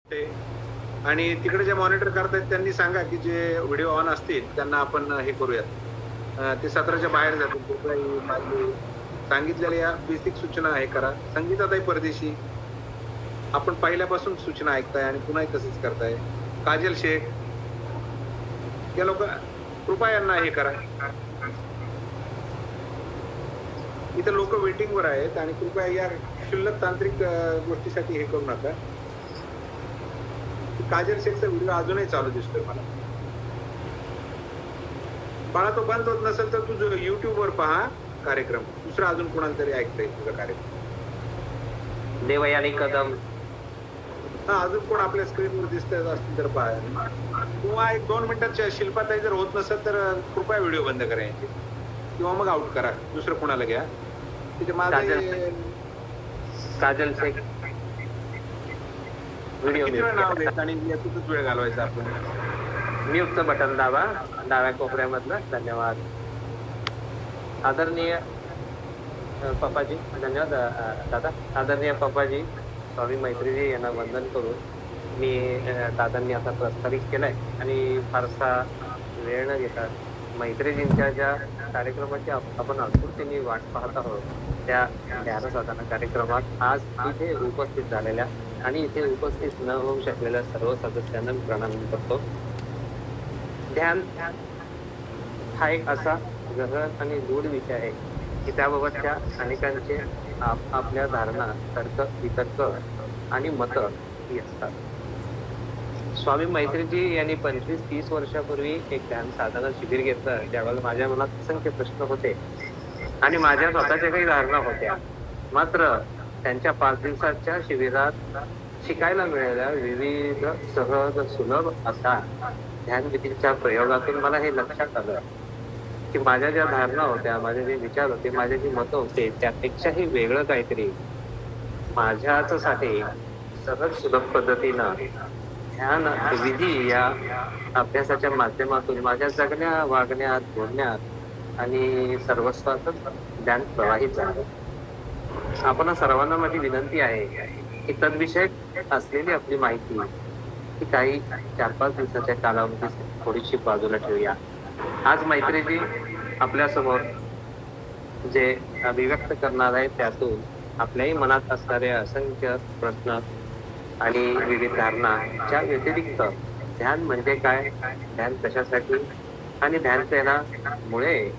ते आणि तिकडे जे मॉनिटर करतायत त्यांनी सांगा की जे व्हिडिओ ऑन असतील त्यांना आपण हे करूयात. ते सत्राच्या बाहेर जातील. कृपया माझी सांगितलेल्या या बेसिक सूचना हे करा. संगीताताई परदेशी आपण पहिल्यापासून सूचना ऐकताय आणि पुन्हाही तसंच करताय. काजल शेख या लोक कृपया यांना हे करा. इथे लोक वेटिंगवर आहेत आणि कृपया या क्षुल्लक तांत्रिक गोष्टीसाठी हे करू नका. काजल शेखचा व्हिडिओ अजूनही चालू दिसतोय मला. बाळा तो बंद होत नसेल तर तू YouTube वर पहा कार्यक्रम. दुसरा अजून कोणाला तरी ऐकतंय तुझा कार्यक्रम. देवयानी कदम. हा अजून कोण आपल्या स्क्रीनवर दिसतंय असतील तर पहा. किंवा 1-2 मिनिटात शिल्पाताई जर होत नसेल तर कृपया व्हिडिओ बंद करा यांचे किंवा मग आउट करा. दुसरं कोणाला घ्या. तिथे माझे काजल शेख व्हिडिओ नाव देत आणि यातूनच वेळ घालवायचा आपण. म्यूटचं बटन दाबा डाव्या कोपऱ्यामधलं. धन्यवाद. आदरणीय पप्पाजी. धन्यवाद दादा. आदरणीय पप्पाजी स्वामी मैत्रीजी यांना वंदन करून मी दादांनी आता प्रस्तावित केलाय आणि फारसा वेळ न घेता मैत्रीजींच्या ज्या कार्यक्रमाची आपण आतुरतेने वाट पाहत आहोत त्या ध्यानसाधना कार्यक्रमात आज इथे उपस्थित झालेल्या आणि इथे उपस्थित न होऊ शकलेल्या सर्व सदस्यांना प्रणाम करतो. ध्यान हा एक असा गहन आणि गूढ विषय आहे की त्याबाबतच्या अनेकांचे आपल्या धारणा, तर्क, वितर्क आणि मत ही असतात. स्वामी मैत्रीजी यांनी 25-30 वर्षापूर्वी एक ध्यान साधना शिबिर घेतलं ज्यावेळेला माझ्या मनात असंख्य प्रश्न होते आणि माझ्या स्वतःच्या काही धारणा होत्या. मात्र त्यांच्या 5 दिवसाच्या शिबिरात शिकायला मिळालेल्या विविध सहज सुलभ असा ध्यानविधीच्या प्रयोगातून मला हे लक्षात आलं की माझ्या ज्या धारणा होत्या, माझे जे विचार होते, माझे जे मत होते त्यापेक्षाही वेगळं काहीतरी माझ्यासाठी सहज सुलभ पद्धतीनं ध्यान विधी या अभ्यासाच्या माध्यमातून माझ्या जगण्या, वागण्यात, बोलण्यात आणि सर्वस्वातच ध्यान प्रवाहित झालं. आपण सर्वांना माझी विनंती आहे की तद्विषयक असलेली आपली माहिती ही काही 4-5 दिवसाच्या कालावधीत थोडीशी बाजूला ठेवूया. आज मैत्रीजी आपल्या समोर जे अभिव्यक्त करणार आहे त्यातून आपल्याही मनात असणारे असंख्य प्रश्न आणि विविध धारणाच्या व्यतिरिक्त ध्यान म्हणजे काय, ध्यान कशासाठी आणि ध्यान केल्यामुळे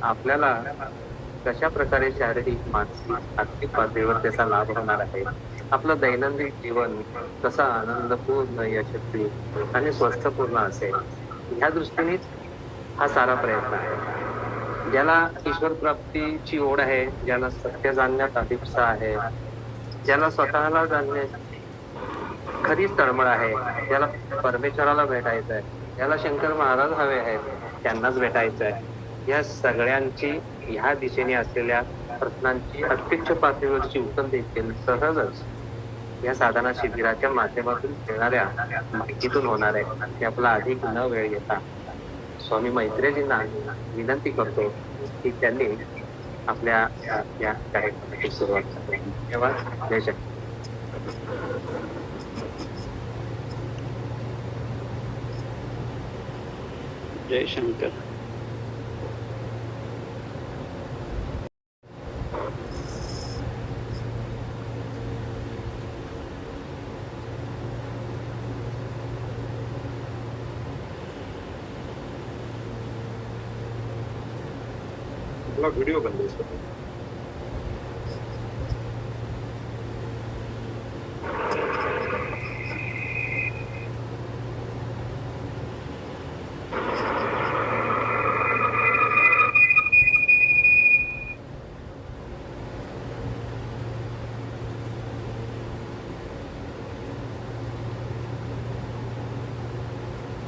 आपल्याला कशा प्रकारे शारीरिक, मानसिक, आर्थिक पातळीवर त्याचा लाभ होणार आहे, आपलं दैनंदिन जीवन कसं आनंदपूर्ण, यशस्वी आणि स्वस्थपूर्ण असेल ह्या दृष्टीनेच हा सारा प्रयत्न आहे. ज्याला ईश्वर प्राप्तीची ओढ आहे, ज्याला सत्य जाणण्यात अभिप्सा आहे, ज्याला स्वतःला जाणण्याची खरीच तळमळ आहे, ज्याला परमेश्वराला भेटायचं आहे, ज्याला शंकर महाराज हवे आहेत त्यांनाच भेटायचं आहे, या सगळ्यांची ह्या दिशेने असलेल्या प्रश्नांची अत्युच्च पातळीवरची उत्तर देखील सहजच या साधना शिबिराच्या माध्यमातून मिळणाऱ्या माहितीतून होणार आहे. आणि आपला अधिक न वेळ घेता स्वामी मैत्रीजींना विनंती करतो की त्यांनी आपल्या या कार्यक्रमाची सुरुवात करावी. धन्यवाद. जय शंकर. जय शंकर. व्हिडिओ बंद दिसतो.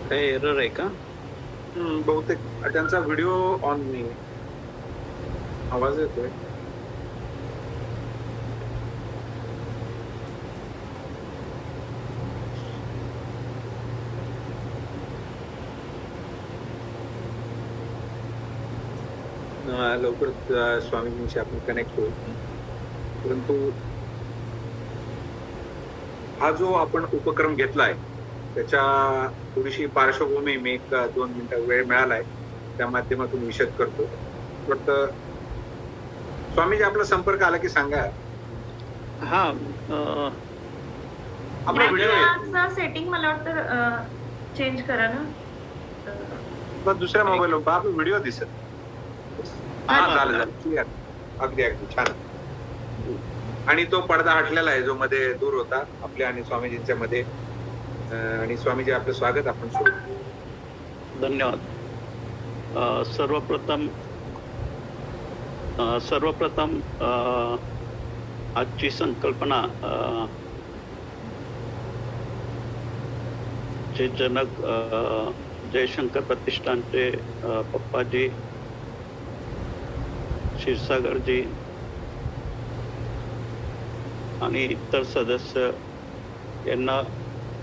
काही एरर आहे का? बहुतेक त्यांचा व्हिडिओ ऑन नाही. आवाज येतोय. लवकर स्वामीजींशी आपण कनेक्ट होऊ. परंतु हा जो आपण उपक्रम घेतलाय त्याच्या थोडीशी पार्श्वभूमी मी 1-2 मिनिटं वेळ मिळालाय त्या माध्यमातून विशद करतो. वाटतं स्वामीजी आपला संपर्क आला की सांगा. हा आपला व्हिडिओ सेटिंग मला वाटतं चेंज करा ना. मग दुसऱ्या मोबाईलवर पहा आपला व्हिडिओ दिसत. हा झालं क्लिअर. अगदी अगदी छान. आणि तो पडदा हटलेला आहे जो मध्ये दूर होता आपल्या आणि स्वामीजींच्या मध्ये. आणि स्वामीजी आपलं स्वागत आपण सुरू. धन्यवाद. सर्वप्रथम आजची संकल्पना चे जनक जयशंकर प्रतिष्ठानचे पप्पाजी क्षीरसागरजी आणि इतर सदस्य यांना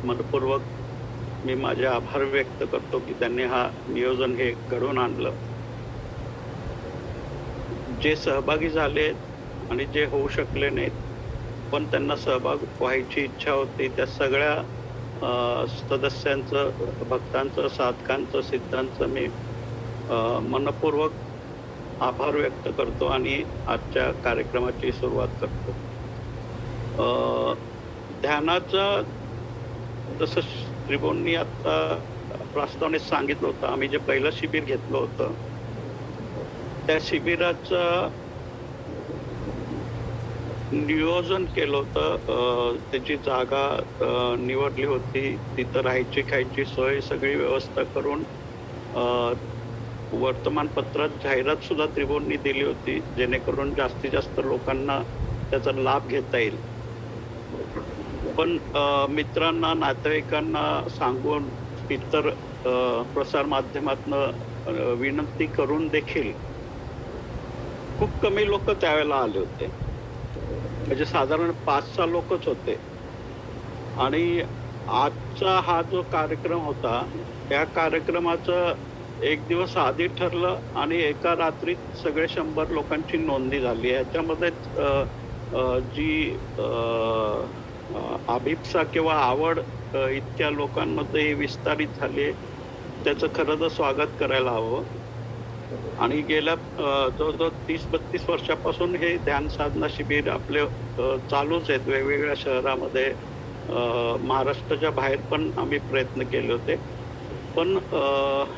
मनपूर्वक मी माझे आभार व्यक्त करतो की त्यांनी हा नियोजन हे घडवून आणलं. जे सहभागी झाले आणि जे होऊ शकले नाहीत पण त्यांना सहभाग व्हायची इच्छा होती त्या सगळ्या सदस्यांचं, भक्तांचं, साधकांचं, सिद्धांचं मी मनपूर्वक आभार व्यक्त करतो आणि आजच्या कार्यक्रमाची सुरुवात करतो. ध्यानाचा जसं त्रिभुवननी आता प्रस्तावनेत सांगितलं होतं, आम्ही जे पहिलं शिबिर घेतलं होतं त्या शिबिराचं नियोजन केलं होतं. त्याची जागा निवडली होती, तिथं राहायची खायची सोय सगळी व्यवस्था करून वर्तमानपत्रात जाहिरात सुद्धा त्रिभुवननी दिली होती जेणेकरून जास्तीत जास्त लोकांना त्याचा लाभ घेता येईल. पण मित्रांना, नातेवाईकांना सांगून इतर प्रसार माध्यमातनं विनंती करून देखील खूप कमी लोक त्यावेळेला आले होते. म्हणजे साधारण 5-6 लोकच होते. आणि आजचा हा जो कार्यक्रम होता त्या कार्यक्रमाचं एक दिवस आधी ठरलं आणि एका रात्रीत सगळे 100 लोकांची नोंदणी झाली. याच्यामध्ये जी अभिप्सा किंवा आवड इतक्या लोकांमध्ये विस्तारित झाली त्याचं खरं तर स्वागत करायला हवं. आणि गेल्या जवळजवळ 30-32 वर्षापासून हे ध्यान साधना शिबिर आपले चालूच आहेत वेगवेगळ्या शहरामध्ये. महाराष्ट्राच्या बाहेर पण आम्ही प्रयत्न केले होते. पण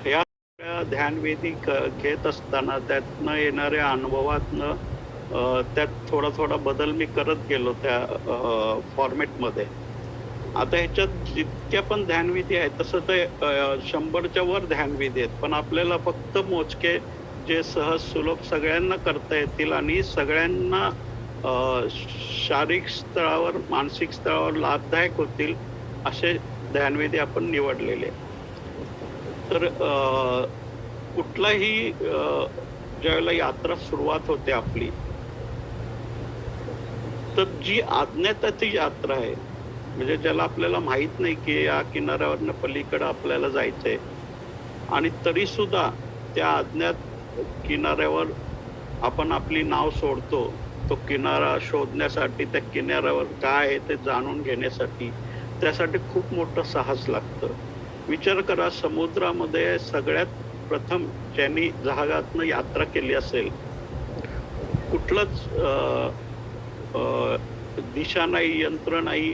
या ध्यानवेदी घेत असताना त्यातनं येणाऱ्या अनुभवातनं त्यात थोडा बदल मी करत गेलो त्या फॉर्मॅटमध्ये. आता ह्याच्यात जितक्या पण ध्यानविधी आहेत तसं ते 100च्या वर ध्यानविधी आहेत, पण आपल्याला फक्त मोजके जे सहज सुलभ सगळ्यांना करता येतील आणि सगळ्यांना शारीरिक स्तरावर, मानसिक स्तरावर लाभदायक होतील असे ध्यानविधी आपण निवडलेले. तर कुठलाही ज्यावेळेला यात्रा सुरुवात होते आपली, तर जी अज्ञाताची यात्रा आहे, म्हणजे ज्याला आपल्याला माहित नाही की या किनाऱ्यावरनं पलीकडे आपल्याला जायचंय आणि तरी सुद्धा त्या अज्ञात किनाऱ्यावर आपण आपली नाव सोडतो, तो किनारा शोधण्यासाठी, त्या किनाऱ्यावर काय आहे ते जाणून घेण्यासाठी. त्यासाठी खूप मोठं साहस लागतं. विचार करा, समुद्रामध्ये सगळ्यात प्रथम ज्यांनी जहाजातनं यात्रा केली असेल, कुठलंच दिशा नाही, यंत्र नाही,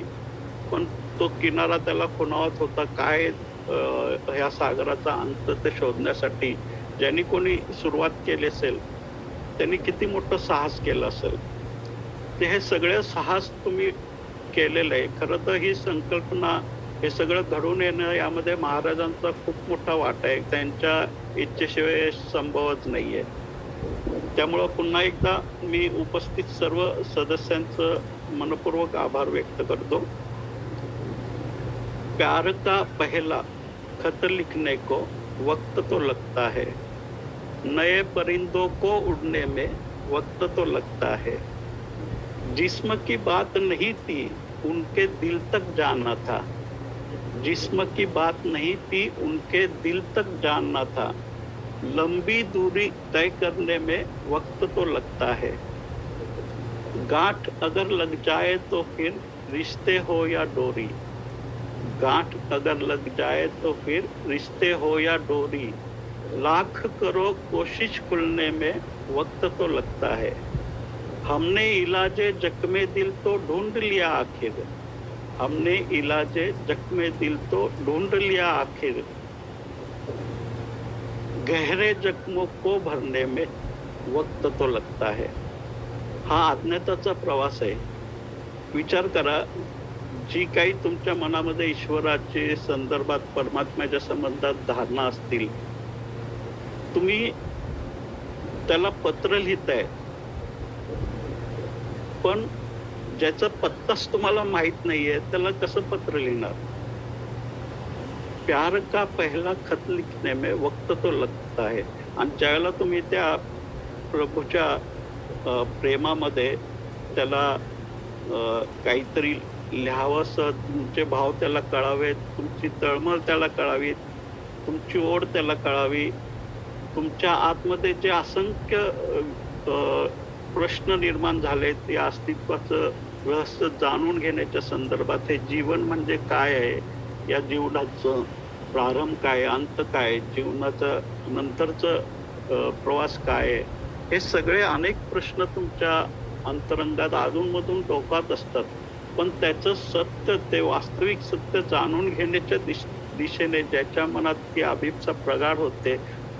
पण तो किनारा त्याला खुणावत होता. काय ह्या सागराचा अंत ते शोधण्यासाठी ज्यांनी कोणी सुरुवात केली असेल त्यांनी किती मोठं साहस केलं असेल. ते हे सगळं साहस तुम्ही केलेलं आहे. खरं तर ही संकल्पना, हे सगळं घडून येणं यामध्ये महाराजांचा खूप मोठा वाटा आहे. त्यांच्या इच्छेशिवाय संभवच नाहीये. त्यामुळं पुन्हा एकदा मी उपस्थित सर्व सदस्यांचं मनपूर्वक आभार व्यक्त करतो. प्यार का पहला खत लिखने को वक्त तो लगता है, नए परिंदों को उड़ने में वक्त तो लगता है. जिस्म की बात नहीं थी उनके दिल तक जाना था, जिस्म की बात नहीं थी उनके दिल तक जानना था. लंबी दूरी तय करने में वक्त तो लगता है, गांठ अगर लग जाए तो फिर रिश्ते हो या डोरी, गांठ अगर लग जाए तो फिर रिश्ते हो या डोरी, लाख करो कोशिश खुलने में वक्त तो लगता है, हमने इलाजे जख्मे दिल तो ढूंढ लिया आखिर, हमने इलाजे जख्मे दिल तो ढूंढ लिया आखिर, गहरे जख्मों को भरने में वक्त तो लगता है. हा अज्ञाताचा प्रवास आहे. विचार करा, जी काही तुमच्या मनामध्ये ईश्वराच्या संदर्भात, परमात्म्याच्या संबंधात धारणा असतील, तुम्ही त्याला पत्र लिहिताय, पण ज्याचा पत्ताच तुम्हाला माहित नाहीये त्याला कसं पत्र लिहिणार? प्यार का पहला खत लिखने में वक्त तो लगता है. आणि ज्यावेळेला तुम्ही त्या प्रभूच्या प्रेमामध्ये त्याला काहीतरी लिहावंसं, तुमचे भाव त्याला कळावेत, तुमची तळमळ त्याला कळावी, तुमची ओढ त्याला कळावी, तुमच्या आतमध्ये जे असंख्य प्रश्न निर्माण झालेत, या अस्तित्वाचं रहस्य जाणून घेण्याच्या संदर्भात, हे जीवन म्हणजे काय आहे, या जीवनाचं प्रारंभ काय, अंत काय, जीवनाचा नंतरचं प्रवास काय आहे, हे सगळे अनेक प्रश्न तुमच्या अंतरंगात अधूनमधून डोकात असतात. पण त्याचं सत्य, ते वास्तविक सत्य जाणून घेण्याच्या दिशेने ज्याच्या मनात ती अभिप्सा प्रगाढ होते,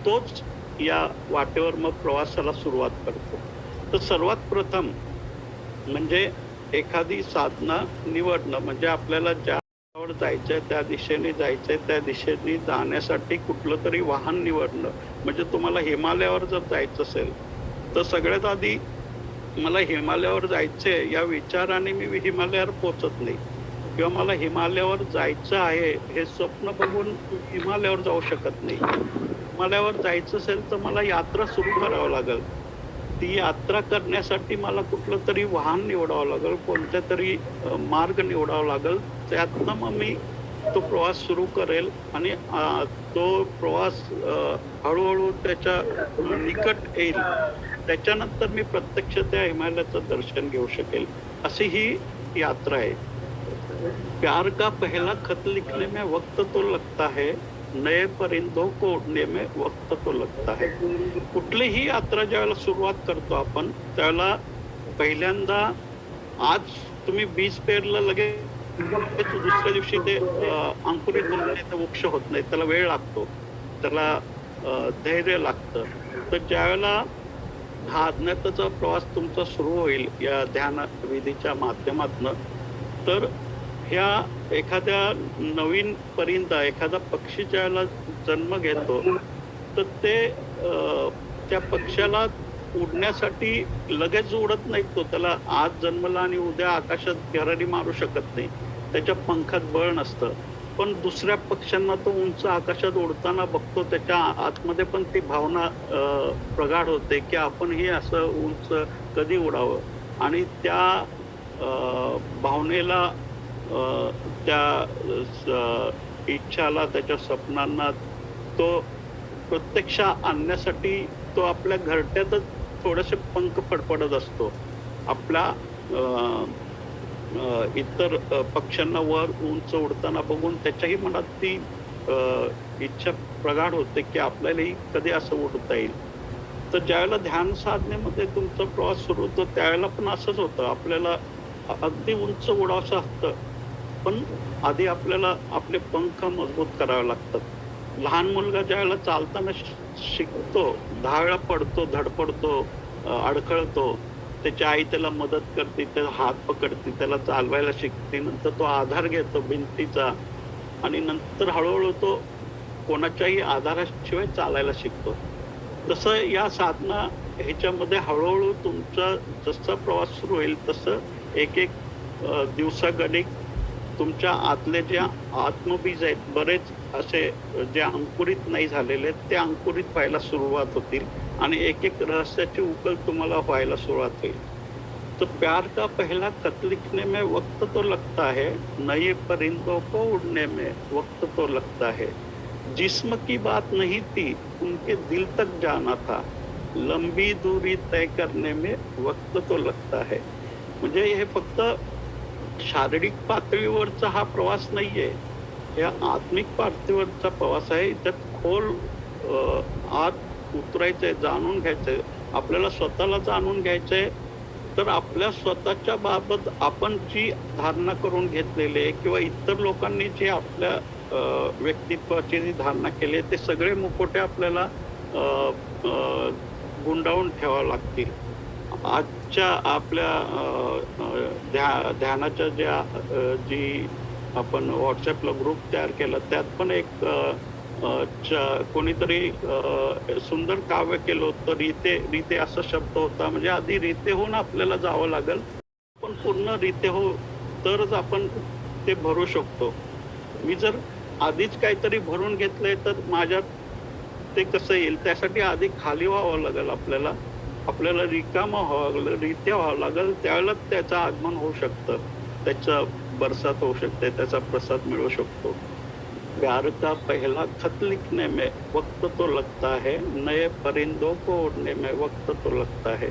तोच या वाटेवर मग प्रवासाला सुरुवात करतो. तर सर्वात प्रथम म्हणजे एखादी साधना निवडणं, म्हणजे आपल्याला ज्यावर जायचंय, त्या दिशेने जायचंय, त्या दिशेने जाण्यासाठी कुठलं तरी वाहन निवडणं. म्हणजे तुम्हाला हिमालयावर जर जायचं असेल तर सगळ्यात आधी मला हिमालयावर जायचंय या विचाराने मी हिमालयावर पोहोचत नाही, किंवा मला हिमालयावर जायचं आहे हे स्वप्न बघून हिमालयावर जाऊ शकत नाही. हिमालयावर जायचं असेल तर मला यात्रा सुरू करावं लागेल. ती यात्रा करण्यासाठी मला कुठलं तरी वाहन निवडावं लागेल, कोणत्या तरी मार्ग निवडावा लागेल. त्यातनं मग मी तो प्रवास सुरू करेल आणि तो प्रवास हळूहळू त्याच्या निकट येईल. त्याच्यानंतर मी प्रत्यक्ष त्या हिमालयाचं दर्शन घेऊ शकेल. अशी ही यात्रा आहे. प्यार का पहला खत लिखने में वक्त तो लगता है, नए परिंदों को उड़ने में वक्त तो लगता है. कुठलीही यात्रा ज्यावेळेला सुरुवात करतो आपण, त्यावेळेला पहिल्यांदा आज तुम्ही बीज पेरलं, लगेच दुसऱ्या दिवशी ते अंकुरित होत नाही, तर वृक्ष होत नाही, त्याला वेळ लागतो, त्याला धैर्य लागतं. तर ज्यावेळेला हा अज्ञाताचा प्रवास तुमचा सुरू होईल या ध्यान विधीच्या माध्यमातून, तर ह्या एखाद्या नवीन परिंदा, एखादा पक्षी ज्याला जन्म घेतो, तर ते त्या पक्षाला उडण्यासाठी लगेच उडत नाही. तो त्याला आज जन्मला आणि उद्या आकाशात घरारी मारू शकत नाही, त्याच्या पंखात बळ नसतं. पण दुसऱ्या पक्ष्यांना तो उंच आकाशात उडताना बघतो, त्याच्या आतमध्ये पण ती भावना प्रगाढ होते की आपणही असं उंच कधी उडावं. आणि त्या भावनेला, त्या इच्छाला, त्याच्या स्वप्नांना तो प्रत्यक्ष आणण्यासाठी तो आपल्या घरट्यातच थोडेसे पंख फडफडत असतो. आपल्या इतर पक्ष्यांना वर उंच उडताना बघून त्याच्याही मनात ती इच्छा प्रगाढ होते की आपल्यालाही कधी असं उडता येईल. तर ज्यावेळेला ध्यान साधनेमध्ये तुमचा प्रवास सुरू होतो, त्यावेळेला पण असंच होतं. आपल्याला अगदी उंच उडावसं असतं, पण आधी आपल्याला आपले पंख मजबूत करावे लागतात. लहान मुलगा ज्यावेळेला चालताना शिकतो, 10 वेळा पडतो, धडपडतो, अडखळतो, त्याची आई त्याला मदत करते, त्याला हात पकडते, त्याला चालवायला शिकते, नंतर तो आधार घेतो भिंतीचा, आणि नंतर हळूहळू तो कोणाच्याही आधाराशिवाय चालायला शिकतो. तसं या साधना ह्याच्यामध्ये हळूहळू तुमचा जसा प्रवास सुरू होईल, तसं एक एक दिवसागणिक तुमच्या आतले जे आत्मबीज आहेत, बरेच असे जे अंकुरित नाही झालेले, ते अंकुरित व्हायला सुरुवात होतील आणि एक एक रहस्याची उकल तुम्हाला व्हायला सुरुवात होईल. तो प्यार का पहला खत लिखने में वक्त तो लगता है, नए परिंदों को उड़ने में वक्त तो लगता है, जिस्म की बात नहीं थी उनके दिल तक जाना था, लंबी दूरी तय करने में वक्त तो लगता है. म्हणजे हे फक्त शारीरिक पातळीवरचा हा प्रवास नाहीये, या आत्मिक पातळीवरचा प्रवास आहे. त्यात खोल आत उतरायचंय, जाणून घ्यायचंय, आपल्याला स्वतःला जाणून घ्यायचंय. तर आपल्या स्वतःच्या बाबत आपण जी धारणा करून घेतलेली आहे किंवा इतर लोकांनी जी आपल्या व्यक्तित्वाची जी धारणा केली आहे, ते सगळे मुखवटे आपल्याला अ, अ, गुंडाळून ठेवावे लागतील. आजच्या आपल्या ध्यानाच्या ज्या जी आपण व्हॉट्सअपला ग्रुप तयार केला, त्यात पण एक कोणीतरी सुंदर काव्य केलं होतं. रीते असा शब्द होता. म्हणजे आधी रीतेहून आपल्याला जावं लागेल, पण पूर्ण रीते हो तरच आपण ते भरू शकतो. मी जर आधीच काहीतरी भरून घेतलंय तर माझ्यात ते कसं येईल? त्यासाठी आधी खाली व्हावं लागेल आपल्याला. आपल्याला रिकामं व्हावं लागेल, रित्या व्हावं लागेल. त्यावेळेला त्याचं आगमन होऊ शकतं, त्याचं बरसात होऊ शकते, त्याचा प्रसाद मिळू शकतो. प्यार का पहला खत लिखने में वक्त तो लगता है, नए परिंदों को उड़ने में वक्त तो लगता है.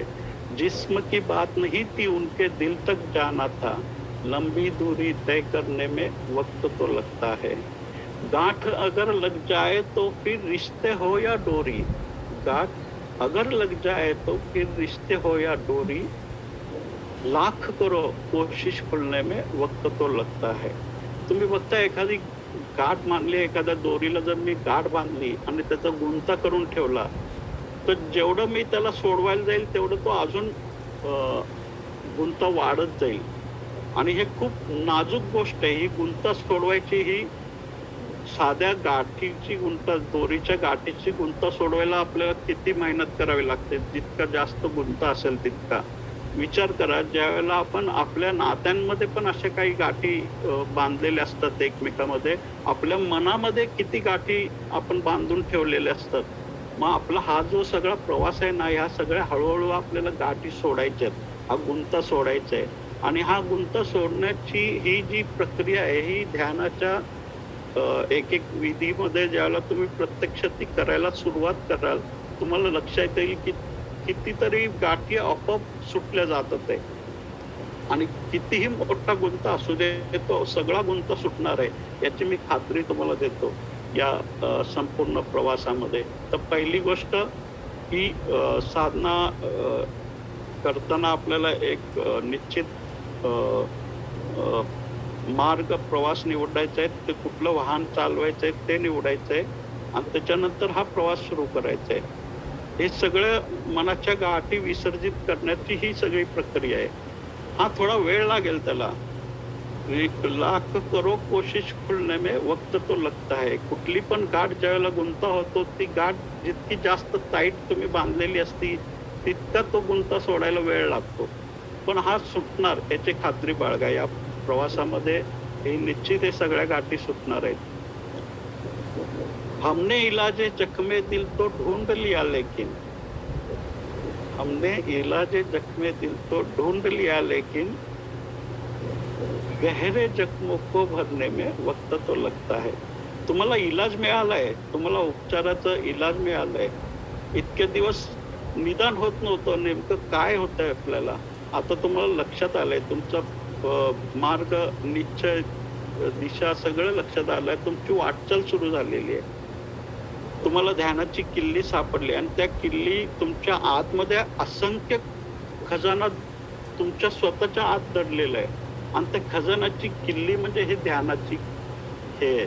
जिस्म की बात नहीं थी उनके दिल तक जाना था, लंबी दूरी तय करने में वक्त तो लगता है. गांठ अगर लग जाए तो फिर रिश्ते हो या डोरी, गांठ अगर लग जाए तो फिर रिश्ते हो या डोरी, लाख करो कोशिश खुलने में वक्त तो लगता है. तुम्ही बघता एखादी गाठ बांधली, एखाद्या दोरीला जर मी गाठ बांधली आणि त्याचा गुंता करून ठेवला, तर जेवढं मी त्याला सोडवायला जाईल तेवढं तो अजून गुंता वाढत जाईल. आणि हे खूप नाजूक गोष्ट आहे. ही गुंता सोडवायची, ही साध्या गाठीची गुंता, दोरीच्या गाठीची गुंता सोडवायला आपल्याला किती मेहनत करावी लागते. जितका जास्त गुंता असेल तितका. विचार करा, ज्या वेळेला आपण आपल्या नात्यांमध्ये पण अशा काही गाठी बांधलेल्या असतात एकमेकांमध्ये, आपल्या मनामध्ये किती गाठी आपण बांधून ठेवलेल्या असतात. मग आपला हा जो सगळा प्रवास आहे ना, ह्या सगळ्या हळूहळू आपल्याला गाठी सोडायच्या आहेत, हा गुंता सोडायचा आहे. आणि हा गुंता सोडण्याची ही जी प्रक्रिया आहे, ही ध्यानाच्या एक विधीमध्ये ज्यावेळेला तुम्ही प्रत्यक्ष ती करायला सुरुवात कराल, तुम्हाला लक्षात येईल की कितीतरी गाठी आपोआप सुटल्या जातात आहे. आणि कितीही मोठा गुंता असू दे, तो सगळा गुंता सुटणार आहे, याची मी खात्री तुम्हाला देतो या संपूर्ण प्रवासामध्ये. तर पहिली गोष्ट ही साधना करताना आपल्याला एक निश्चित मार्ग, प्रवास निवडायचा आहे. ते कुठलं वाहन चालवायचं आहे ते निवडायचं आहे आणि त्याच्यानंतर हा प्रवास सुरू करायचा आहे. हे सगळं मनाच्या गाठी विसर्जित करण्याची ही सगळी प्रक्रिया आहे. हा थोडा वेळ लागेल त्याला. लाख करो कोशिश खुलने में वक्त तो लगता है. कुठली पण गाठ ज्या वेळेला गुंता होतो, ती गाठ जितकी जास्त टाईट तुम्ही बांधलेली असती, तितका तो गुंता सोडायला वेळ लागतो. पण हा सुटणार, याची खात्री बाळगा. या प्रवासामध्ये हे निश्चित हे सगळ्या गाठी सुटणार आहेत. हमने इलाजे जख्मे दिल तो ढूंढ लिया, लेकिन हमने इलाजे जख्मे दिल तो ढूंढ लिया, लेकिन गहरे जख्मों को भरने में वक्त तो लगता है. तुम्हाला इलाज मिळालाय, तुम्हाला उपचाराचा इलाज मिळालाय. इतके दिवस निदान होत नव्हतं, नेमकं काय होतंय आपल्याला, आता तुम्हाला लक्षात आलंय. तुमचा मार्ग, निश्चय, दिशा सगळं लक्षात आलंय. तुमची वाटचाल सुरू झालेली आहे. तुम्हाला ध्यानाची किल्ली सापडली आणि त्या किल्ली तुमच्या आतमध्ये असंख्य खजाना तुमच्या स्वतःच्या आत दडलेला आहे. आणि त्या खजानाची किल्ली म्हणजे हे ध्यानाची हे.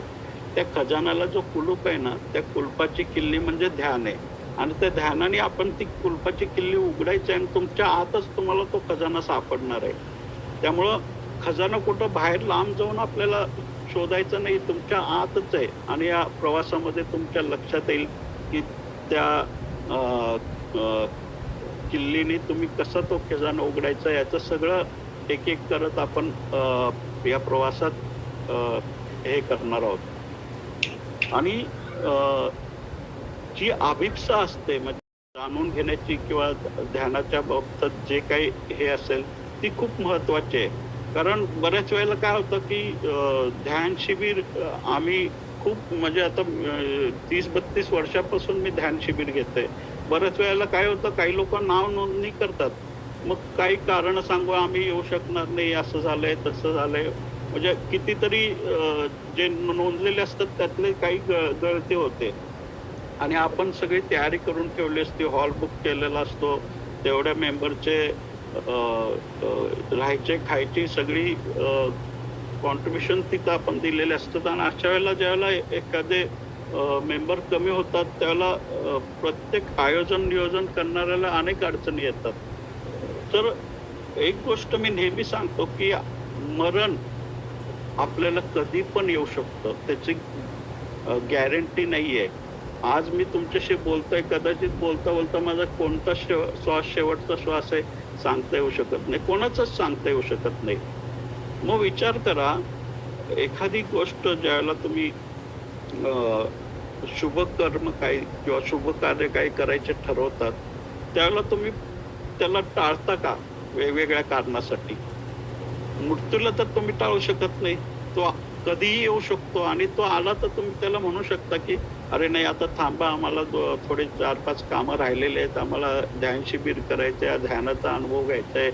त्या खजानाला जो कुलूप आहे ना, त्या कुलपाची किल्ली म्हणजे ध्यान आहे. आणि त्या ध्यानाने आपण ती कुलपाची किल्ली उघडायची आणि तुमच्या आतच तुम्हाला तो खजाना सापडणार आहे. त्यामुळं खजाना कुठं बाहेर लांब जाऊन आपल्याला शोधायचं नाही, तुमच्या आतच आहे. आणि या प्रवासामध्ये तुमच्या लक्षात येईल की त्या किल्लीने तुम्ही कसा तो खजाना उघडायचा, याचं सगळं एक एक करत आपण या प्रवासात हे करणार आहोत. आणि जी अभिप्सा असते, म्हणजे जाणून घेण्याची किंवा ध्यानाच्या बाबतीत जे काही हे असेल, ती खूप महत्वाची आहे. कारण बऱ्याच वेळेला काय होतं की ध्यान शिबिर आम्ही खूप, म्हणजे आता 30-32 वर्षापासून मी ध्यान शिबिर घेतोय. बऱ्याच वेळेला काय होतं, काही लोक नाव नोंदणी करतात मग काही कारण सांगू आम्ही येऊ शकणार नाही, असं झालंय तसं झालंय, म्हणजे कितीतरी जे नोंदलेले असतात त्यातले काही गळते होते. आणि आपण सगळी तयारी करून ठेवली असते, हॉल बुक केलेला असतो, तेवढ्या मेंबरचे राहायचे खायची सगळी कॉन्ट्रीब्युशन तिथं आपण दिलेले असतात. आणि अशा वेळेला ज्यावेळेला एखादे मेंबर कमी होतात त्यावेळेला प्रत्येक आयोजन नियोजन करणाऱ्याला अनेक अडचणी येतात. तर एक गोष्ट मी नेहमी सांगतो की मरण आपल्याला कधी पण येऊ शकतं, त्याची गॅरंटी नाहीये. आज मी तुमच्याशी बोलतोय, कदाचित बोलता बोलता माझा कोणता श्वास शेवटचा श्वास आहे सांगता येऊ शकत नाही, कोणाचाच सांगता येऊ शकत नाही. मग विचार करा, एखादी गोष्ट ज्यावेळेला तुम्ही शुभ कर्म काही किंवा शुभ कार्य काही करायचे ठरवतात त्यावेळेला तुम्ही त्याला टाळता का वेगवेगळ्या कारणासाठी? मृत्यूला तर तुम्ही टाळू शकत नाही, तो कधीही येऊ शकतो. आणि तो आला तर तुम्ही त्याला म्हणू शकता की अरे नाही आता थांबा, आम्हाला थोडे 4-5 कामं राहिलेले आहेत, आम्हाला ध्यान शिबिर करायचंय, ध्यानाचा अनुभव घ्यायचा आहे,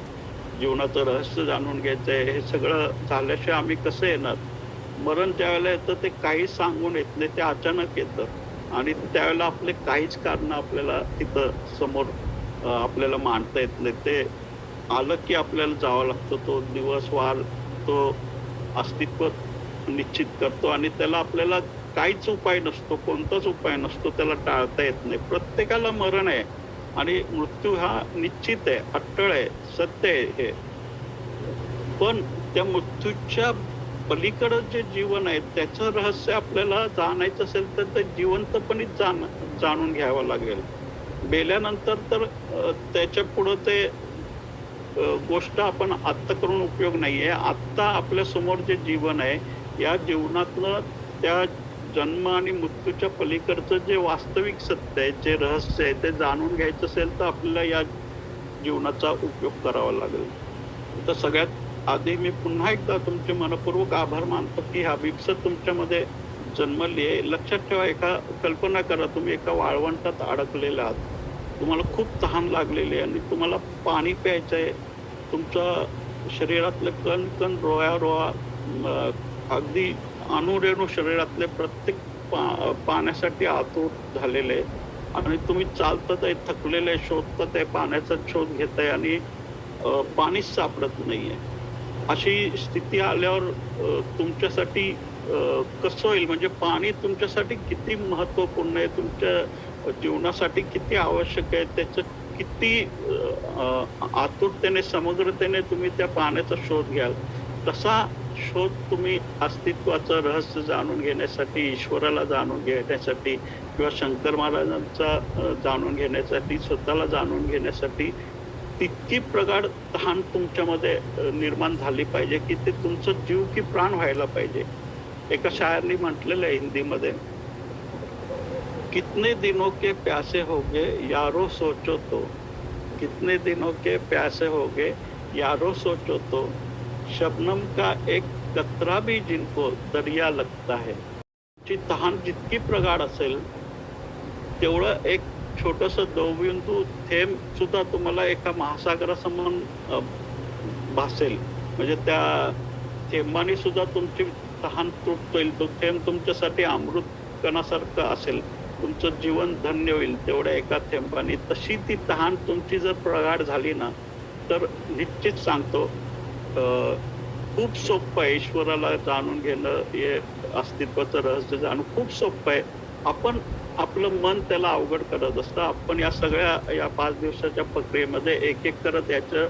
जीवनाचं रहस्य जाणून घ्यायचंय, हे सगळं झाल्याशिवाय आम्ही कसं येणार? मरण ज्यावेळेला येतं ते काही सांगून येत नाही, ते अचानक येतं आणि त्यावेळेला आपले काहीच कारण आपल्याला तिथं समोर आपल्याला मांडता येत नाही. ते आलं की आपल्याला जावं लागतं. तो दिवस वार तो अस्तित्व निश्चित करतो आणि त्याला आपल्याला काहीच उपाय नसतो, कोणताच उपाय नसतो, त्याला टाळता येत नाही. प्रत्येकाला मरण आहे आणि मृत्यू हा निश्चित आहे, अट्टळ आहे, सत्य आहे हे. पण त्या मृत्यूच्या पलीकडं जे जीवन आहे त्याचं रहस्य आपल्याला जाणायचं असेल तर ते जिवंतपणे जाणून घ्यावं लागेल. मेल्यानंतर तर त्याच्या पुढं ते गोष्ट आपण आत्ता करून उपयोग नाहीये. आत्ता आपल्या समोर जे जीवन आहे या जीवनातलं त्या जन्म आणि मृत्यूच्या पलीकडचं जे वास्तविक सत्य आहे, जे रहस्य आहे ते जाणून घ्यायचं असेल तर आपल्याला या जीवनाचा उपयोग करावा लागेल. तर सगळ्यात आधी मी पुन्हा एकदा तुमचे मनपूर्वक आभार मानतो की हा बिबसा तुमच्यामध्ये जन्मली आहे. लक्षात ठेवा, कल्पना करा तुम्ही एका वाळवंटात अडकलेले आहात, तुम्हाला खूप तहान लागलेली आहे आणि तुम्हाला पाणी प्यायचं आहे. तुमच्या शरीरातले कण कण रोया अगदी अणुरेणू शरीरातले प्रत्येक पाण्यासाठी आतुर झालेले आणि तुम्ही चालतात आहे, थकलेले, शोधतात आहे, पाण्याचा शोध घेताय आणि पाणीच सापडत नाहीये. अशी स्थिती आल्यावर तुमच्यासाठी कसं होईल? म्हणजे पाणी तुमच्यासाठी किती महत्वपूर्ण आहे, तुमच्या जीवनासाठी किती आवश्यक आहे, त्याचं किती आतुरतेने समग्रतेने तुम्ही त्या पाण्याचा शोध घ्याल. तसा शोध तुम्ही अस्तित्वाचं रहस्य जाणून घेण्यासाठी, ईश्वराला जाणून घेण्यासाठी किंवा शंकर महाराजांचा जाणून घेण्यासाठी, स्वतःला जाणून घेण्यासाठी तितकी प्रगाढ तहान तुमच्यामध्ये निर्माण झाली पाहिजे की ते तुमचं जीव की प्राण व्हायला पाहिजे. एका शायरनी म्हटलेलं आहे हिंदीमध्ये, कितने दिनों के प्यासे हो गए यारो सोचो तो, कितने दिनों के प्यासे हो गए यारो सोचो तो, शबनम का एक कतरा भी जिनको दरिया लगता है. ची तहान जितकी प्रगाढ असेल तेवढं एक छोटंसं दवबिंदू थेंब सुद्धा तुम्हाला एका महासागरासमान भासेल. म्हणजे त्या थेंबाने सुद्धा तुमची तहान तृप्त होईल. तो थेंब तुमच्यासाठी अमृत कणासारखं असेल, तुमचं जीवन धन्य होईल तेवढ्या एका थेंबाने. तशी ती तहान तुमची जर प्रगाढ झाली ना तर निश्चित सांगतो खूप सोपं आहे ईश्वराला जाणून घेणं, हे अस्तित्वाचं रहस्य जाणून खूप सोपं आहे. आपण आपलं मन त्याला अवघड करत असतं. आपण या सगळ्या या 5 दिवसाच्या प्रक्रियेमध्ये एक एक करत याचं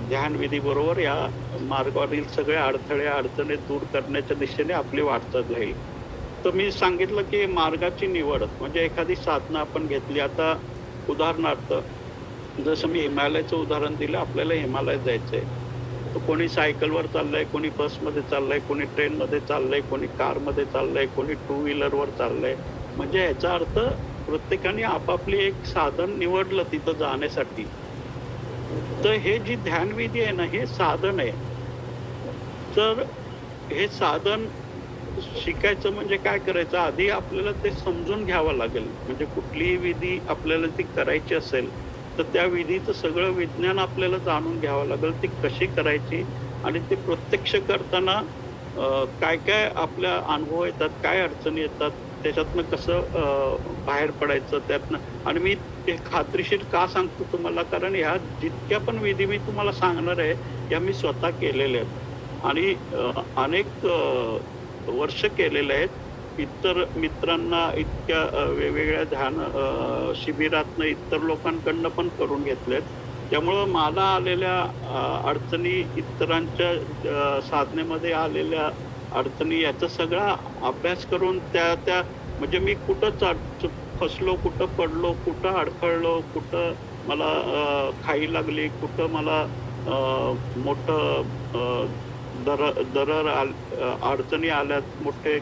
ध्यानविधी बरोबर या मार्गावरील सगळे अडथळे अडचणी दूर करण्याच्या दिशेने आपली वाटचाल राहील. तर मी सांगितलं की मार्गाची निवड म्हणजे एखादी साधना आपण घेतली. आता उदाहरणार्थ जसं मी हिमालयाचं उदाहरण दिलं, आपल्याला हिमालयात जायचंय तर कोणी सायकलवर चाललंय, कोणी बसमध्ये चाललंय, कोणी ट्रेनमध्ये चाललंय, कोणी कारमध्ये चाललंय, कोणी 2 व्हीलरवर चाललंय. म्हणजे याचा अर्थ प्रत्येकाने आपापली एक साधन निवडलं तिथं जाण्यासाठी. तर हे जी ध्यानविधी आहे ना हे साधन आहे. तर हे साधन शिकायचं म्हणजे काय करायचं, आधी आपल्याला ते समजून घ्यावं लागेल. म्हणजे कुठलीही विधी आपल्याला ती करायची असेल तर त्या विधीचं सगळं विज्ञान आपल्याला जाणून घ्यावं लागेल, ती कशी करायची आणि ते प्रत्यक्ष करताना काय काय आपल्या अनुभव येतात, काय अडचणी येतात, त्याच्यातनं कसं बाहेर पडायचं त्यातनं. आणि मी ते खात्रीशीर का सांगतो तुम्हाला, कारण ह्या जितक्या पण विधी मी तुम्हाला सांगणार आहे या मी स्वतः केलेल्या आहेत आणि अनेक वर्ष केलेले आहेत. इतर मित्रांना इतक्या वेगवेगळ्या ध्यान शिबिरातनं इतर लोकांकडनं पण करून घेतलेत. त्यामुळं मला आलेल्या अडचणी, इतरांच्या साधनेमध्ये आलेल्या अडचणी याचा सगळा अभ्यास करून त्या म्हणजे मी कुठं फसलो, कुठं पडलो, कुठं अडखळलो, कुठं मला खाई लागली, कुठं मला मोठं अडचणी आल्यात, मोठे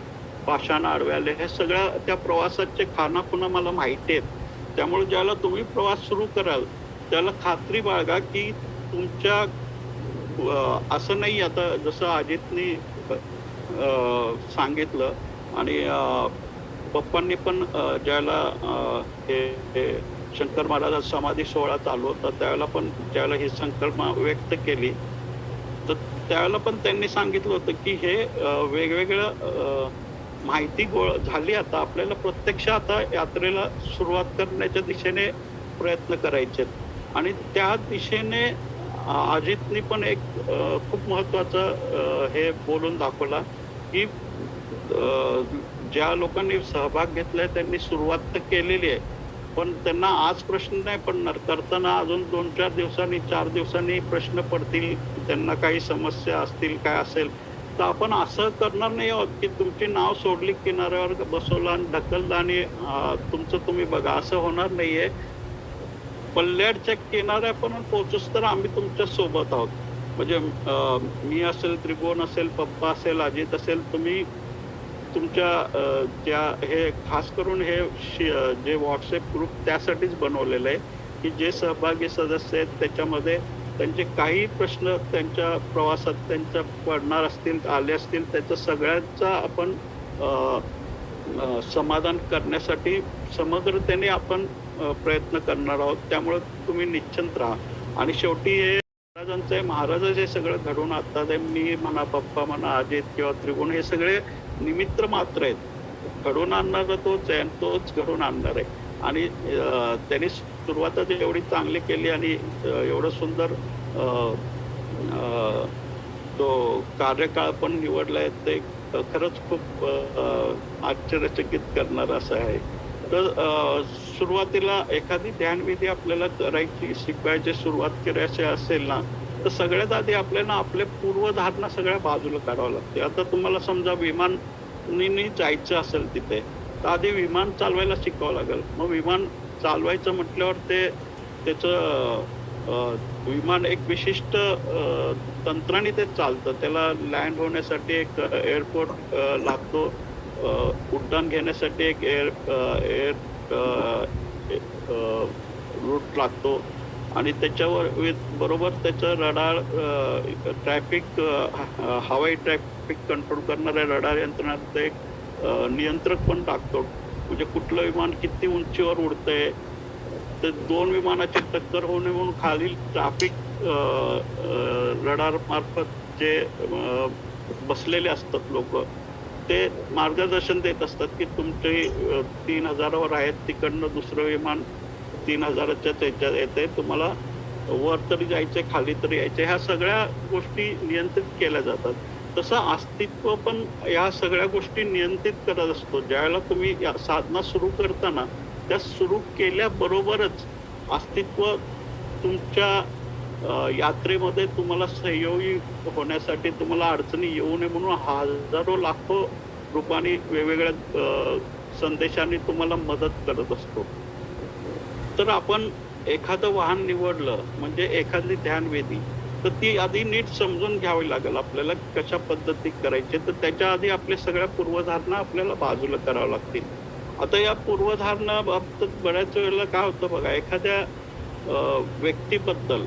पाषाण आडवे आले, हे सगळ्या त्या प्रवासाचे खाणाखुणा मला माहिती आहेत. त्यामुळे ज्याला तुम्ही प्रवास सुरू कराल त्याला खात्री बाळगा की तुमच्या असं नाही. आता जसं अजितनी सांगितलं आणि पप्पांनी पण ज्याला हे शंकर महाराज समाधी सोहळा चालू होता त्यावेळेला पण ज्यावेळेला ही संकल्पना व्यक्त केली तर त्यावेळेला पण त्यांनी सांगितलं होतं की हे वेगवेगळं माहिती झाली. आता आपल्याला प्रत्यक्ष आता यात्रेला सुरुवात करण्याच्या दिशेने प्रयत्न करायचे आणि त्या दिशेने अजितनी पण एक खूप महत्वाचं हे बोलून दाखवला की ज्या लोकांनी सहभाग घेतलाय त्यांनी सुरुवात तर केलेली आहे, पण त्यांना आज प्रश्न नाही पडणार. करताना अजून 2-4 दिवसांनी 4 दिवसांनी प्रश्न पडतील, त्यांना काही समस्या असतील, काय असेल. तर आपण असं करणार नाही आहोत की तुमची नाव सोडली, किनाऱ्यावर बसवलं आणि ढकललं आणि तुमचं तुम्ही बघा, असं होणार नाहीये. पल्ल्याडच्या किनाऱ्यापर्यंत पोहोचूस तर आम्ही तुमच्या सोबत आहोत. म्हणजे मी असेल, त्रिभुवन असेल, पप्पा असेल, अजित असेल, तुम्ही तुमच्या ज्या हे खास करून हे जे व्हॉट्सअप ग्रुप त्यासाठीच बनवलेलं आहे की जे सहभागी सदस्य आहेत त्याच्यामध्ये त्यांचे काही प्रश्न त्यांच्या प्रवासात त्यांच्या पडणार असतील, आले असतील, त्याचं सगळ्यांचा आपण समाधान करण्यासाठी समग्रतेने आपण प्रयत्न करणार आहोत. त्यामुळे तुम्ही निश्चिंत राहा. आणि शेवटी हे महाराजांचं आहे, महाराजच हे सगळं घडून आणतात. मी म्हणा, पप्पा म्हणा, अजित किंवा त्रिगुण, हे सगळे निमित्त मात्र आहेत. घडून आणणार तोच आहे आणि तोच घडून आणणार आहे. आणि त्यांनी सुरुवातच एवढी चांगली केली आणि एवढं सुंदर तो कार्यकाळ पण निवडलाय, ते खरंच खूप आश्चर्यचकित करणार असं आहे. तर सुरुवातीला एखादी ध्यानविधी आपल्याला करायची, शिकवायची सुरुवात करायची असेल ना, तर सगळ्यात आधी आपल्याला आपल्या पूर्वधारणा सगळ्या बाजूला काढावं लागते. आता तुम्हाला समजा विमानाने जायचं असेल तिथे, तर आधी विमान चालवायला शिकावं लागेल. मग विमान चालवायचं म्हटल्यावर त्याचं विमान एक विशिष्ट तंत्राने ते चालतं. त्याला लँड होण्यासाठी एक एअरपोर्ट लागतो, उड्डाण घेण्यासाठी एक एअर रूट लागतो आणि त्याच्यावर बरोबर त्याचं रडार ट्रॅफिक हवाई ट्रॅफिक कंट्रोल करणाऱ्या रडार यंत्रणात एक नियंत्रक पण टाकतो. म्हणजे कुठलं विमान किती उंचीवर उडतंय, तर 2 विमानाची टक्कर होऊ नये म्हणून खालील ट्रॅफिक रडार मार्फत जे बसलेले असतात लोक, ते मार्गदर्शन देत असतात की तुमचे 3000वर आहेत, तिकडनं दुसरं विमान 3000च्या त्याच्यात येते, तुम्हाला वर तरी जायचंय, खाली तरी यायचंय. ह्या सगळ्या गोष्टी नियंत्रित केल्या जातात. तसं अस्तित्व पण या सगळ्या गोष्टी नियंत्रित करत असतो. ज्यावेळेला तुम्ही या साधना सुरू करताना त्या सुरू केल्याबरोबरच अस्तित्व तुमच्या यात्रेमध्ये तुम्हाला सहयोगी होण्यासाठी, तुम्हाला अडचणी येऊ नये म्हणून हजारो लाखो रूपाने वेगवेगळ्या संदेशांनी तुम्हाला मदत करत असतो. तर आपण एखादं वाहन निवडलं म्हणजे एखादी ध्यानवेदी, तर ती आधी नीट समजून घ्यावी लागेल आपल्याला कशा पद्धती करायचे. तर त्याच्या आधी आपल्या सगळ्या पूर्वधारणा आपल्याला बाजूला कराव्या लागतील. आता या पूर्वधारणा बाबतीत बऱ्याच वेळेला काय होतं बघा, एखाद्या व्यक्तीबद्दल,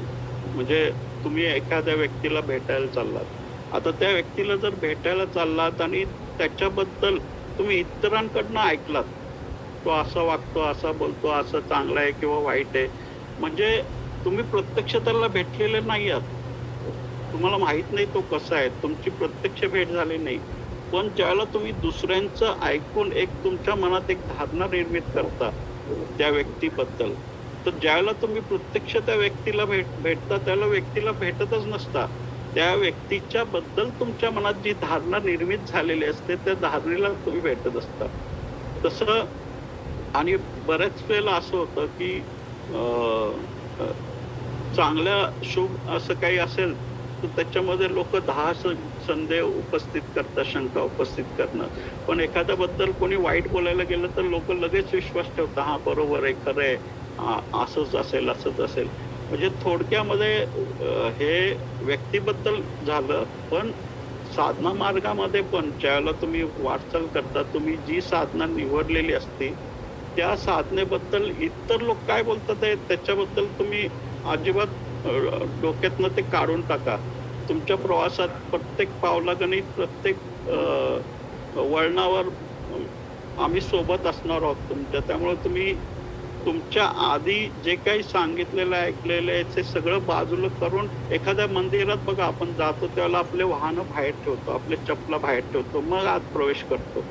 म्हणजे तुम्ही एखाद्या व्यक्तीला भेटायला चाललात, आता त्या व्यक्तीला जर भेटायला चाललात आणि त्याच्याबद्दल तुम्ही इतरांकडनं ऐकलात, तो असा वागतो, असा बोलतो, असं चांगला आहे किंवा वाईट आहे, म्हणजे तुम्ही प्रत्यक्ष त्याला भेटलेले नाही आहात. तुम्हाला माहित नाही तो कसा आहे. तुमची प्रत्यक्ष भेट झाली नाही. पण ज्यावेळेला तुम्ही दुसऱ्यांचं ऐकून एक तुमच्या मनात एक धारणा निर्मित करता त्या व्यक्तीबद्दल, तर ज्यावेळेला तुम्ही प्रत्यक्ष त्या व्यक्तीला भेटता त्याला व्यक्तीला भेटतच नसता. त्या व्यक्तीच्या बद्दल तुमच्या मनात जी धारणा निर्मित झालेली असते त्या धारणेला तुम्ही भेटत असता. तसं आणि बऱ्याच वेळेला असं होतं की चांगल्या शुभ असं काही असेल तर त्याच्यामध्ये लोक 10 संदेह उपस्थित करतात, शंका उपस्थित करणं. पण एखाद्याबद्दल कोणी वाईट बोलायला गेलं तर लोक लगेच विश्वास ठेवतात, हा बरोबर आहे, खरं आहे, असंच असेल असंच असेल. म्हणजे थोडक्यामध्ये हे व्यक्तीबद्दल झालं. पण साधना मार्गामध्ये पण ज्यावेळेला तुम्ही वाटचाल करता, तुम्ही जी साधना निवडलेली असते त्या साधनेबद्दल इतर लोक काय बोलतात आहे त्याच्याबद्दल तुम्ही अजिबात डोक्यातनं ते काढून टाका. तुमच्या प्रवासात प्रत्येक पावलागणी प्रत्येक वळणावर आम्ही सोबत असणार आहोत तुमच्या. त्यामुळे तुम्ही तुमच्या आधी जे काही सांगितलेलं ऐकलेलं आहे ते सगळं बाजूला करून एखाद्या मंदिरात बघा आपण जातो त्यावेळेला आपले वाहनं बाहेर ठेवतो, आपले चपला बाहेर ठेवतो, मग आत प्रवेश करतो.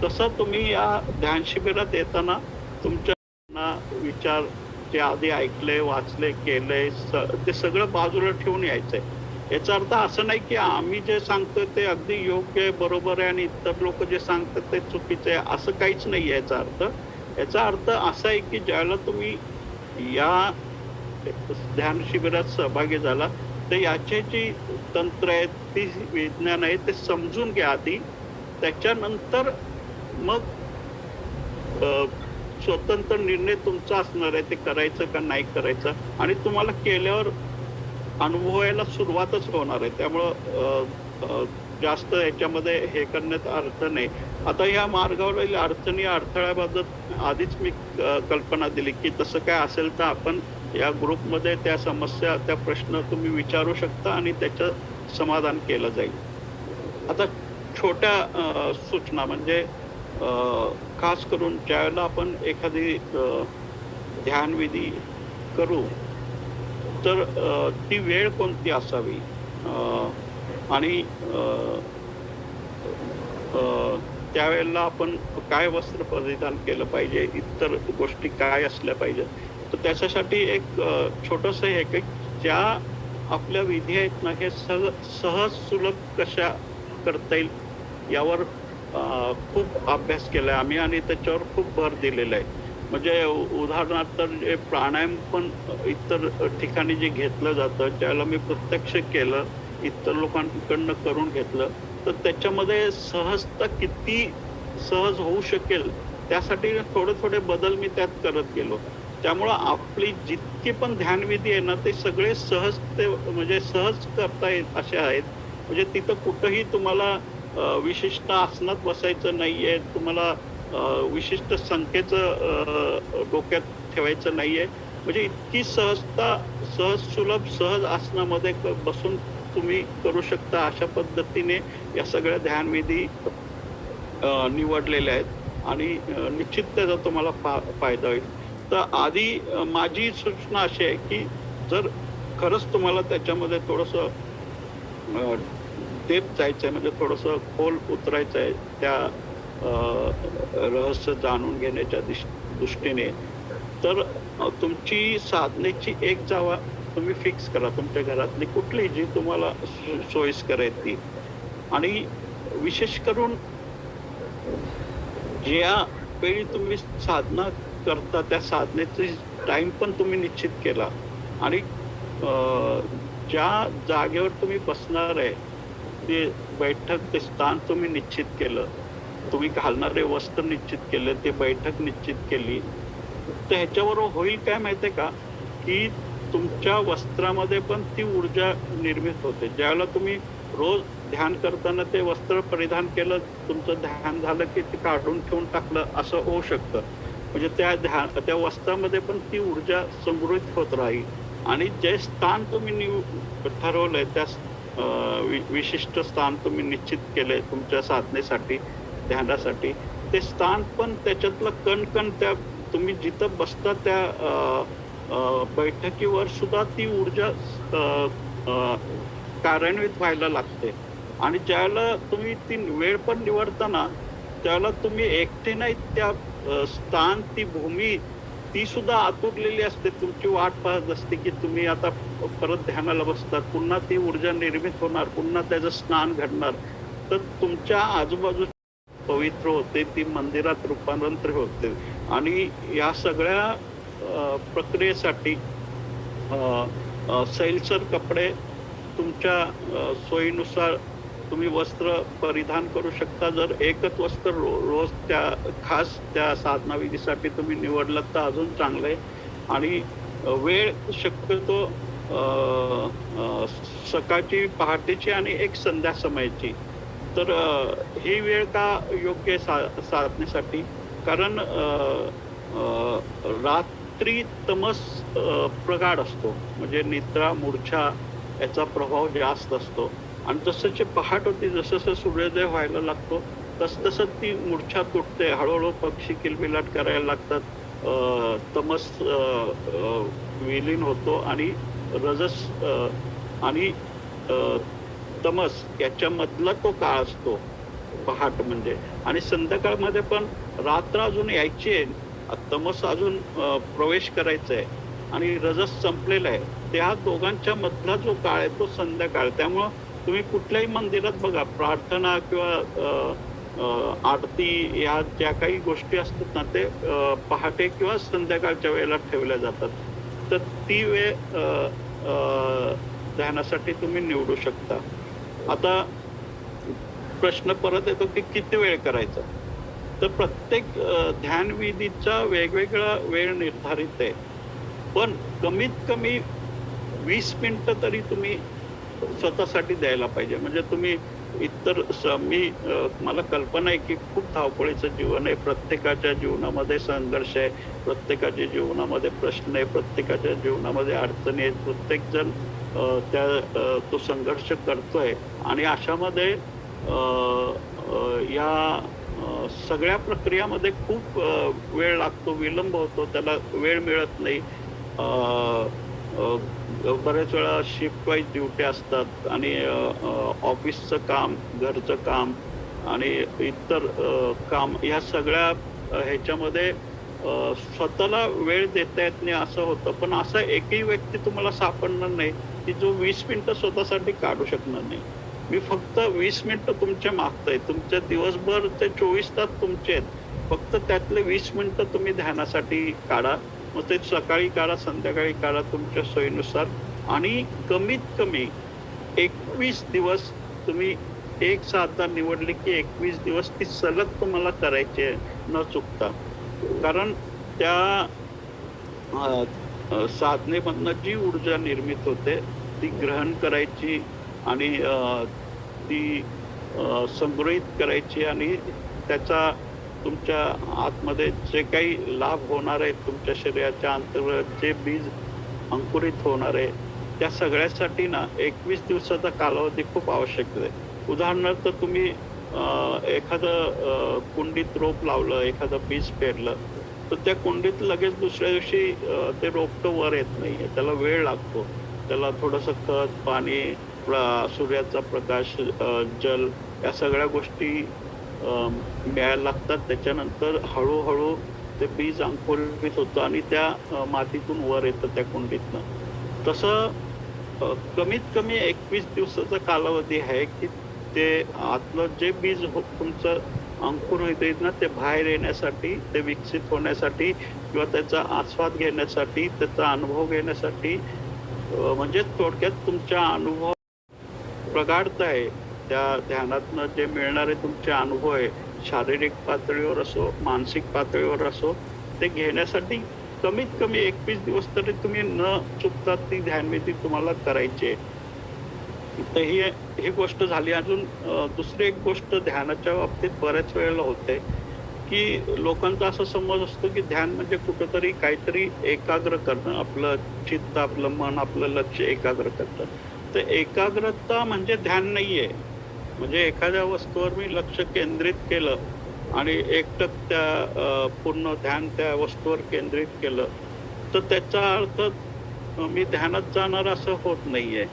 तसं तुम्ही या ध्यान शिबिरात येताना तुमच्या विचार जे आधी ऐकले, वाचले, केले ते सगळं बाजूला ठेवून यायचंय. याचा अर्थ असं नाही की आम्ही जे सांगतोय ते अगदी योग्य आहे, बरोबर आहे आणि इतर लोक जे सांगतात ते चुकीचं आहे, असं काहीच नाही याचा अर्थ. याचा अर्थ असा आहे की ज्यावेळेला तुम्ही या ध्यान शिबिरात सहभागी झाला तर याची जी तंत्र आहेत, ती विज्ञान आहे, ते समजून घ्या आधी. त्याच्यानंतर मग स्वतंत्र निर्णय तुमचा असणार आहे ते करायचं का नाही करायचं. आणि तुम्हाला केल्यावर अनुभवायला सुरुवातच होणार आहे. त्यामुळं जास्त याच्यामध्ये हे करण्यात अर्थ नाही. आता या मार्गावरील अडचणी अडथळ्याबाबत आधीच मी कल्पना दिली की तसं काय असेल तर आपण या ग्रुपमध्ये त्या समस्या, त्या प्रश्न तुम्ही विचारू शकता आणि त्याचं समाधान केलं जाईल. आता छोट्या सूचना म्हणजे खास करून ज्यावेळेला आपण एखादी ध्यानविधी करू तर ती वेळ कोणती असावी आणि त्यावेळेला आपण काय वस्त्र परिधान केलं पाहिजे, इतर गोष्टी काय असल्या पाहिजे. तर त्याच्यासाठी एक छोटंसं हे की ज्या आपल्या विधी आहेत ना हे सहज सुलभ कशा करता येईल यावर खूप अभ्यास केलाय आम्ही आणि त्याच्यावर खूप भर दिलेला आहे. म्हणजे उदाहरणार्थ जे प्राणायाम पण इतर ठिकाणी जे घेतलं जातं ज्याला मी प्रत्यक्ष केलं, इतर लोकांकडनं करून घेतलं, तर त्याच्यामध्ये सहजता किती सहज होऊ शकेल त्यासाठी थोडे बदल मी त्यात करत गेलो. त्यामुळं आपली जितकी पण ध्यानविधी आहे ना ते सगळे म्हणजे सहज करता येत असे आहेत. म्हणजे तिथं कुठंही तुम्हाला विशिष्ट आसनात बसायचं नाहीये, तुम्हाला विशिष्ट संख्येचं डोक्यात ठेवायचं नाहीये. म्हणजे इतकी सहजता, सहज सुलभ, सहज आसनामध्ये बसून तुम्ही करू शकता. अशा पद्धतीने या सगळ्या ध्यानविधी निवडलेल्या आहेत आणि निश्चित त्याचा तुम्हाला फायदा होईल. तर आधी माझी सूचना अशी आहे की जर खरंच तुम्हाला त्याच्यामध्ये थोडंसं डेप जायचंय म्हणजे थोडंसं खोल उतरायचं आहे त्या रहस्य जाणून घेण्याच्या दृष्टीने, तर तुमची साधनेची एक जागा तुम्ही फिक्स करा तुमच्या घरातली कुठली जी तुम्हाला सोयीस्कर आहे ती. आणि विशेष करून ज्या वेळी तुम्ही साधना करता त्या साधनेची टाइम पण तुम्ही निश्चित केला आणि ज्या जागेवर तुम्ही बसणार आहे ते बैठक, ते स्थान तुम्ही निश्चित केलं, तुम्ही घालणारे वस्त्र निश्चित केले, ते बैठक निश्चित केली, तर ह्याच्यावर होईल काय माहितीये का की तुमच्या वस्त्रामध्ये पण ती ऊर्जा निर्मित होते. ज्यावेळेला तुम्ही रोज ध्यान करताना ते वस्त्र परिधान केलं, तुमचं ध्यान झालं की ते काढून ठेवून टाकलं असं होऊ शकतं. म्हणजे त्या वस्त्रामध्ये पण ती ऊर्जा समृद्ध होत राहील. आणि जे स्थान तुम्ही ठरवलंय त्या विशिष्ट स्थान तुम्ही निश्चित केलंय तुमच्या साधनेसाठी, ध्यानासाठी, ते स्थान पण त्याच्यातलं कण त्या तुम्ही जिथं बसता त्या बैठकीवर सुद्धा ती ऊर्जा कार्यान्वित व्हायला लागते. आणि ज्यावेळेला तुम्ही ती वेळ पण निवडताना त्यावेळेला तुम्ही एकटे नाही, त्या स्थान, ती भूमी, ती सुद्धा आतुरलेली असते, तुमची वाट पाहत असते की तुम्ही आता परत ध्यानाला बसतात, पुन्हा ती ऊर्जा निर्मित होणार, पुन्हा त्याचं स्नान घडणार. तर तुमच्या आजूबाजू पवित्र होते, ती मंदिरात रूपांतर होते. आणि या सगळ्या प्रक्रियेसाठी सैलसर कपडे, तुमच्या सोयीनुसार तुम्ही वस्त्र परिधान करू शकता. जर एकच वस्त्र रोज त्या खास त्या साधनाविधीसाठी तुम्ही निवडलं तर अजून चांगलं आहे. आणि वेळ शक्यतो सकाळची, पहाटेची आणि एक संध्या समयची. तर ही वेळ का योग्य आहे साधनेसाठी? कारण रात्री तमस प्रगाढ असतो, म्हणजे निद्रा, मूर्छा याचा प्रभाव जास्त असतो. आणि जसं जे पहाट होती, जसं जसं सूर्योदय व्हायला लागतो तसं ती मूर्छा तुटते, हळूहळू पक्षी किलबिलाट करायला लागतात, तमस विलीन होतो आणि रजस आणि तमस याच्यामधला तो काळ असतो पहाट म्हणजे. आणि संध्याकाळमध्ये पण रात्र अजून यायची आहे, तमस अजून प्रवेश करायचा आहे आणि रजस संपलेला आहे. त्या दोघांच्या मधला जो काळ आहे तो संध्याकाळ. त्यामुळं तुम्ही कुठल्याही मंदिरात बघा, प्रार्थना किंवा आरती या ज्या काही गोष्टी असतात ना, ते पहाटे किंवा संध्याकाळच्या वेळेला ठेवल्या जातात. तर ती वेळ ध्यानासाठी तुम्ही निवडू शकता. आता प्रश्न परत येतो की किती वेळ करायचा. तर प्रत्येक ध्यानविधीचा वेगवेगळा वेळ निर्धारित आहे, पण कमीत कमी 20 मिनिटं तरी तुम्ही स्वतःसाठी द्यायला पाहिजे. म्हणजे तुम्ही इतर मला कल्पना आहे की खूप धावपळीचं जीवन आहे, प्रत्येकाच्या जीवनामध्ये संघर्ष आहे, प्रत्येकाच्या जीवनामध्ये प्रश्न आहे, प्रत्येकाच्या जीवनामध्ये अडचणी आहेत, प्रत्येक जण तो संघर्ष करतोय. आणि अशामध्ये या सगळ्या प्रक्रियामध्ये खूप वेळ लागतो, विलंब होतो, त्याला वेळ मिळत नाही. बऱ्याच वेळा शिफ्ट वाईज ड्युटी असतात आणि ऑफिसचं काम, घरचं काम आणि इतर काम, या सगळ्या ह्याच्यामध्ये स्वतःला वेळ देता येत नाही असं होतं. पण असा एकही व्यक्ती तुम्हाला सापडणार नाही की जो 20 मिनिटं स्वतःसाठी काढू शकणार नाही. मी फक्त 20 मिनिटं तुमच्या मागतोय. तुमच्या दिवसभर ते 24 तास तुमचे आहेत, फक्त त्यातले 20 मिनिटं तुम्ही ध्यानासाठी काढा. मग ते सकाळी काढा, संध्याकाळी काढा, तुमच्या सोयीनुसार. आणि कमीत कमी 21 दिवस तुम्ही एक साधना निवडली की 21 दिवस ती सलग तुम्हाला करायची आहे, न चुकता. कारण त्या साधनेमधनं जी ऊर्जा निर्मित होते ती ग्रहण करायची आणि ती संग्रहित करायची आणि त्याचा तुमच्या आतमध्ये जे काही लाभ होणार आहे, तुमच्या शरीराच्या अंतर्गत जे बीज अंकुरित होणार आहे, त्या सगळ्यासाठी ना 21 दिवसाचा कालावधी खूप आवश्यक आहे. उदाहरणार्थ तुम्ही एखादं कुंडीत रोप लावलं, एखादं बीज पेरलं, तर त्या कुंडीत लगेच दुसऱ्या दिवशी ते रोपटं वर येत नाही, त्याला वेळ लागतो. त्याला थोडंसं खत, पाणी, सूर्याचा प्रकाश, जल, या सगळ्या गोष्टी मिळायला लागतात. त्याच्यानंतर हळूहळू ते बीज अंकुरित होतं आणि त्या मातीतून वर येतं त्या कुंडीतनं. तसं कमीत कमी 21 दिवसाचा कालावधी आहे की ते आतलं जे बीज तुमचं अंकुर होते ना, ते बाहेर येण्यासाठी, ते विकसित होण्यासाठी किंवा त्याचा आस्वाद घेण्यासाठी, त्याचा अनुभव घेण्यासाठी, म्हणजे थोडक्यात तुमचा अनुभव प्रगाढता आहे. त्या ध्यानातनं जे मिळणारे तुमचे अनुभव आहे, शारीरिक पातळीवर असो, मानसिक पातळीवर असो, ते घेण्यासाठी कमीत कमी 21 दिवस तरी तुम्ही न चुकता ती ध्यानविधी तुम्हाला करायची आहे. तर ही गोष्ट झाली. अजून दुसरी एक गोष्ट ध्यानाच्या बाबतीत बऱ्याच वेळेला होते की लोकांचा असा समज असतो की ध्यान म्हणजे कुठंतरी काहीतरी एकाग्र करणं, आपलं चित्त, आपलं मन, आपलं लक्ष एकाग्र करणं. तर एकाग्रता म्हणजे ध्यान नाहीये. म्हणजे एखाद्या वस्तूवर मी लक्ष केंद्रित केलं आणि एकटक त्या पूर्ण ध्यान त्या वस्तूवर केंद्रित केलं तर त्याचा अर्थ मी ध्यानात जाणार असं होत नाहीये.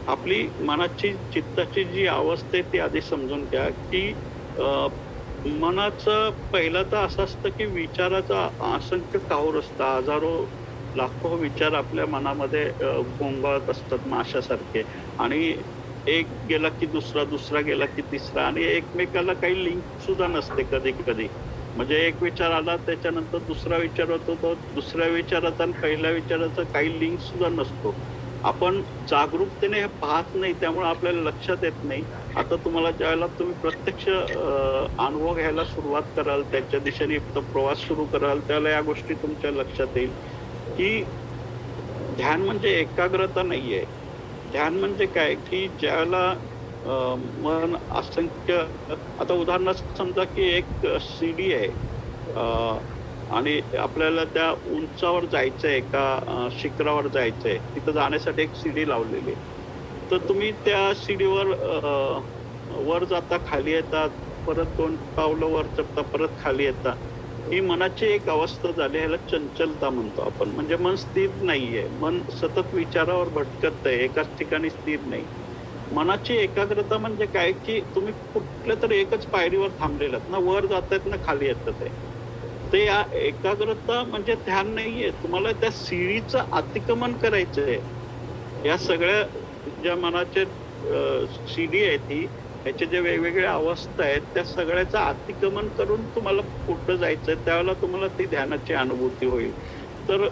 आपली मनाची चित्ताची जी अवस्था आहे ती आधी समजून घ्या, की मनाचं पहिलं तर असं असतं, की विचाराचा असंख्य काहूर असतं. हजारो लाखो विचार आपल्या मनामध्ये घोंगावत असतात माशासारखे आणि एक गेला की दुसरा, दुसरा गेला की तिसरा आणि एकमेकाला काही लिंक सुद्धा नसते कधी-कधी. म्हणजे एक विचार आला त्याच्यानंतर दुसरा विचार होतो, तो दुसऱ्या विचाराचा आणि पहिल्या विचाराचा काही लिंक सुद्धा नसतो. आपण जागरूकतेने हे पाहत नाही त्यामुळे आपल्याला लक्षात येत नाही. आता तुम्हाला ज्यावेळेला तुम्ही प्रत्यक्ष अनुभव घ्यायला सुरुवात कराल, त्याच्या दिशेने तो प्रवास सुरू कराल, त्यावेळेला या गोष्टी तुमच्या लक्षात येईल, की ध्यान म्हणजे एकाग्रता नाहीये. ध्यान म्हणजे काय, की ज्यावेळेला मन असंख्य आता उदाहरणार्थ समजा की एक शिडी आहे आणि आपल्याला त्या उंचावर जायचंय एका शिखरावर जायचंय. तिथं जाण्यासाठी एक शिडी लावलेली आहे. तर तुम्ही त्या शिडीवर वर जाता, खाली येतात, परत 2 पावलं वर चढता, परत खाली येता. ही मनाची एक अवस्था झाली, ह्याला चंचलता म्हणतो आपण. म्हणजे मन स्थिर नाहीये, मन सतत विचारावर भटकत आहे, एकाच ठिकाणी स्थिर नाही. मनाची एकाग्रता म्हणजे काय, की तुम्ही कुठल्या तरी एकच पायरीवर थांबलेलात ना, वर जातायत ना खाली येतात आहे. ते या एकाग्रता म्हणजे ध्यान नाहीये. तुम्हाला त्या सीडीचं अतिक्रमण करायचंय. या सगळ्या ज्या मनाचे सीडी आहे ती, ह्याचे जे वेगवेगळ्या अवस्था आहेत त्या सगळ्याचं अतिक्रमण करून तुम्हाला पुढं जायचंय. त्यावेळेला तुम्हाला ती ध्यानाची अनुभूती होईल. तर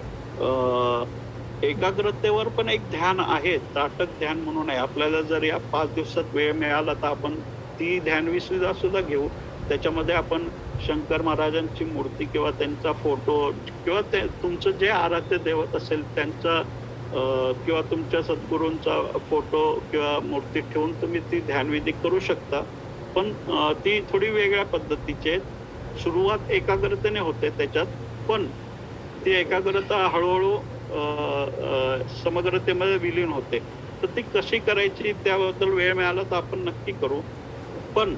एकाग्रतेवर पण एक ध्यान आहे, ताटक ध्यान म्हणून आहे. आपल्याला जर या 5 दिवसात वेळ मिळाला तर आपण ती ध्यानविधीला सुद्धा घेऊ. त्याच्यामध्ये आपण शंकर महाराजांची मूर्ती किंवा त्यांचा फोटो किंवा ते तुमचं जे आराध्य दैवत असेल त्यांचा किंवा तुमच्या सद्गुरूंचा फोटो किंवा मूर्ती ठेवून तुम्ही ती ध्यानविधी करू शकता. पण ती थोडी वेगळ्या पद्धतीची आहे. सुरुवात एकाग्रतेने होते त्याच्यात, पण ती एकाग्रता हळूहळू समग्रतेमध्ये विलीन होते. तर ती कशी करायची त्याबद्दल वेळ मिळाला तर आपण नक्की करू. पण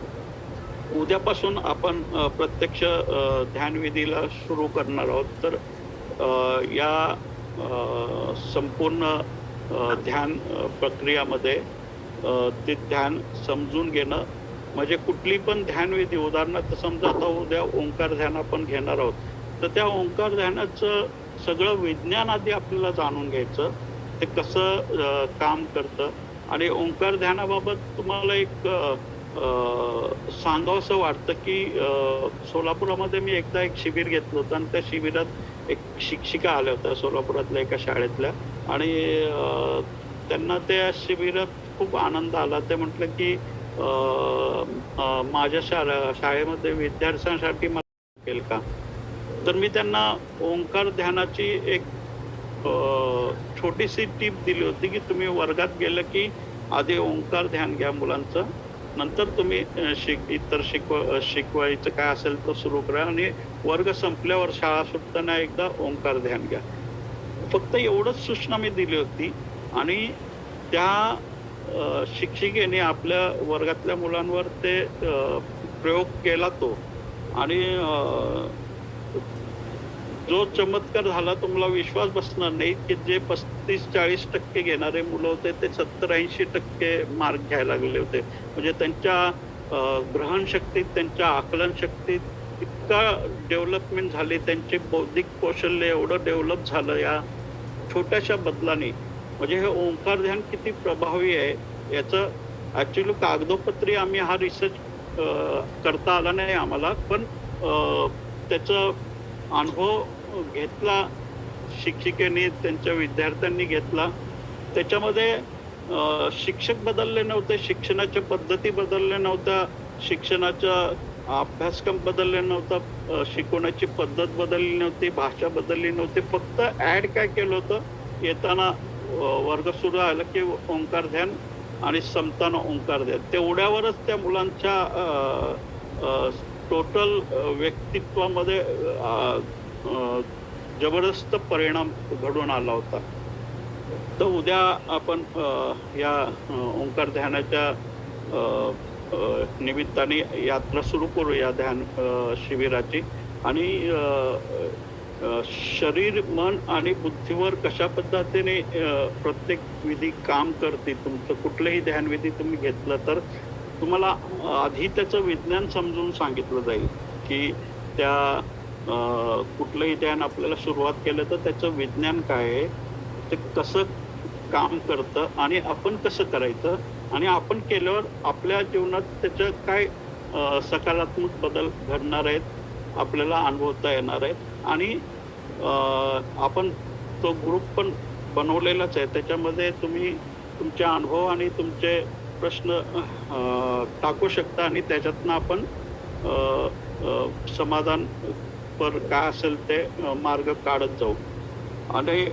उद्यापासून आपण प्रत्यक्ष ध्यानविधीला सुरू करणार आहोत. तर या संपूर्ण ध्यान प्रक्रियामध्ये ते ध्यान समजून घेणं म्हणजे कुठली पण ध्यानविधी, उदाहरणार्थ समजा आता उद्या ओंकार ध्यान आपण घेणार आहोत, तर त्या ओंकार ध्यानाचं सगळं विज्ञान आधी आपल्याला जाणून घ्यायचं, ते कसं काम करतं. आणि ओंकार ध्यानाबाबत तुम्हाला एक सांगावंसं वाटतं, की सोलापुरामध्ये मी एकदा एक शिबिर घेतलं होतं आणि त्या शिबिरात एक शिक्षिका आल्या होत्या सोलापुरातल्या एका शाळेतल्या आणि त्यांना त्या शिबिरात खूप आनंद आला. ते म्हटलं की माझ्या शाळेमध्ये विद्यार्थ्यांसाठी मला केल का. तर मी त्यांना ओंकार ध्यानाची एक छोटीशी टीप दिली होती, की तुम्ही वर्गात गेलं की आधी ओंकार ध्यान घ्या मुलांचं, नंतर तुम्ही इतर शिकवायचं काय असेल तर सुरू करा आणि वर्ग संपल्यावर शाळा सुटताना एकदा ओंकार ध्यान घ्या. फक्त एवढंच सूचना मी दिली होती आणि त्या शिक्षिकेने आपल्या वर्गातल्या मुलांवर ते प्रयोग केला तो. आणि जो चमत्कार झाला तुम्हाला विश्वास बसणार नाही, की जे 35-40% घेणारे मुलं होते ते 70-80% मार्क घ्यायला लागले होते. म्हणजे त्यांच्या ग्रहण शक्तीत, त्यांच्या आकलन शक्तीत इतका डेव्हलपमेंट झाली, त्यांचे बौद्धिक कौशल्य एवढं डेव्हलप झालं या छोट्याशा बदलाने. म्हणजे हे ओंकार ध्यान किती प्रभावी आहे याचं ऍक्च्युली कागदोपत्री आम्ही हा रिसर्च करता आला नाही आम्हाला, पण त्याचा अनुभव घेतला शिक्षिकेने, त्यांच्या विद्यार्थ्यांनी घेतला. त्याच्यामध्ये शिक्षक बदलले नव्हते, शिक्षणाच्या पद्धती बदलल्या नव्हत्या, शिक्षणाचा अभ्यासक्रम बदलले नव्हता, शिकवण्याची पद्धत बदलली नव्हती, भाषा बदलली नव्हती. फक्त ऍड काय केलं होतं, येताना वर्ग सुरू आला की ओंकार ध्यान आणि संपताना ओंकार ध्यान. तेवढ्यावरच त्या मुलांच्या टोटल व्यक्तित्वामध्ये जबरदस्त परिणाम घडून आला होता. तर उद्या आपण या ओंकार ध्यानाच्या निमित्ताने यात्रा सुरू करू या ध्यान शिबिराची. आणि शरीर, मन आणि बुद्धीवर कशा पद्धतीने प्रत्येक विधी काम करते. तुमचं कुठलंही ध्यानविधी तुम्ही घेतलं तर तुम्हाला आधी त्याचं विज्ञान समजून सांगितलं जाईल, की त्या कुठलंही ध्यान आपल्याला सुरुवात केलं तर त्याचं विज्ञान काय आहे, ते कसं काम करतं आणि आपण कसं करायचं आणि आपण केल्यावर आपल्या जीवनात त्याचं काय सकारात्मक बदल घडणार आहेत, आपल्याला अनुभवता येणार आहेत. आणि आपण तो ग्रुप पण बनवलेलाच आहे. त्याच्यामध्ये तुम्ही तुमचे अनुभव आणि तुमचे प्रश्न टाकू शकता आणि त्याच्यातनं आपण समाधान पर काय असेल ते मार्ग काढत जाऊ. आणि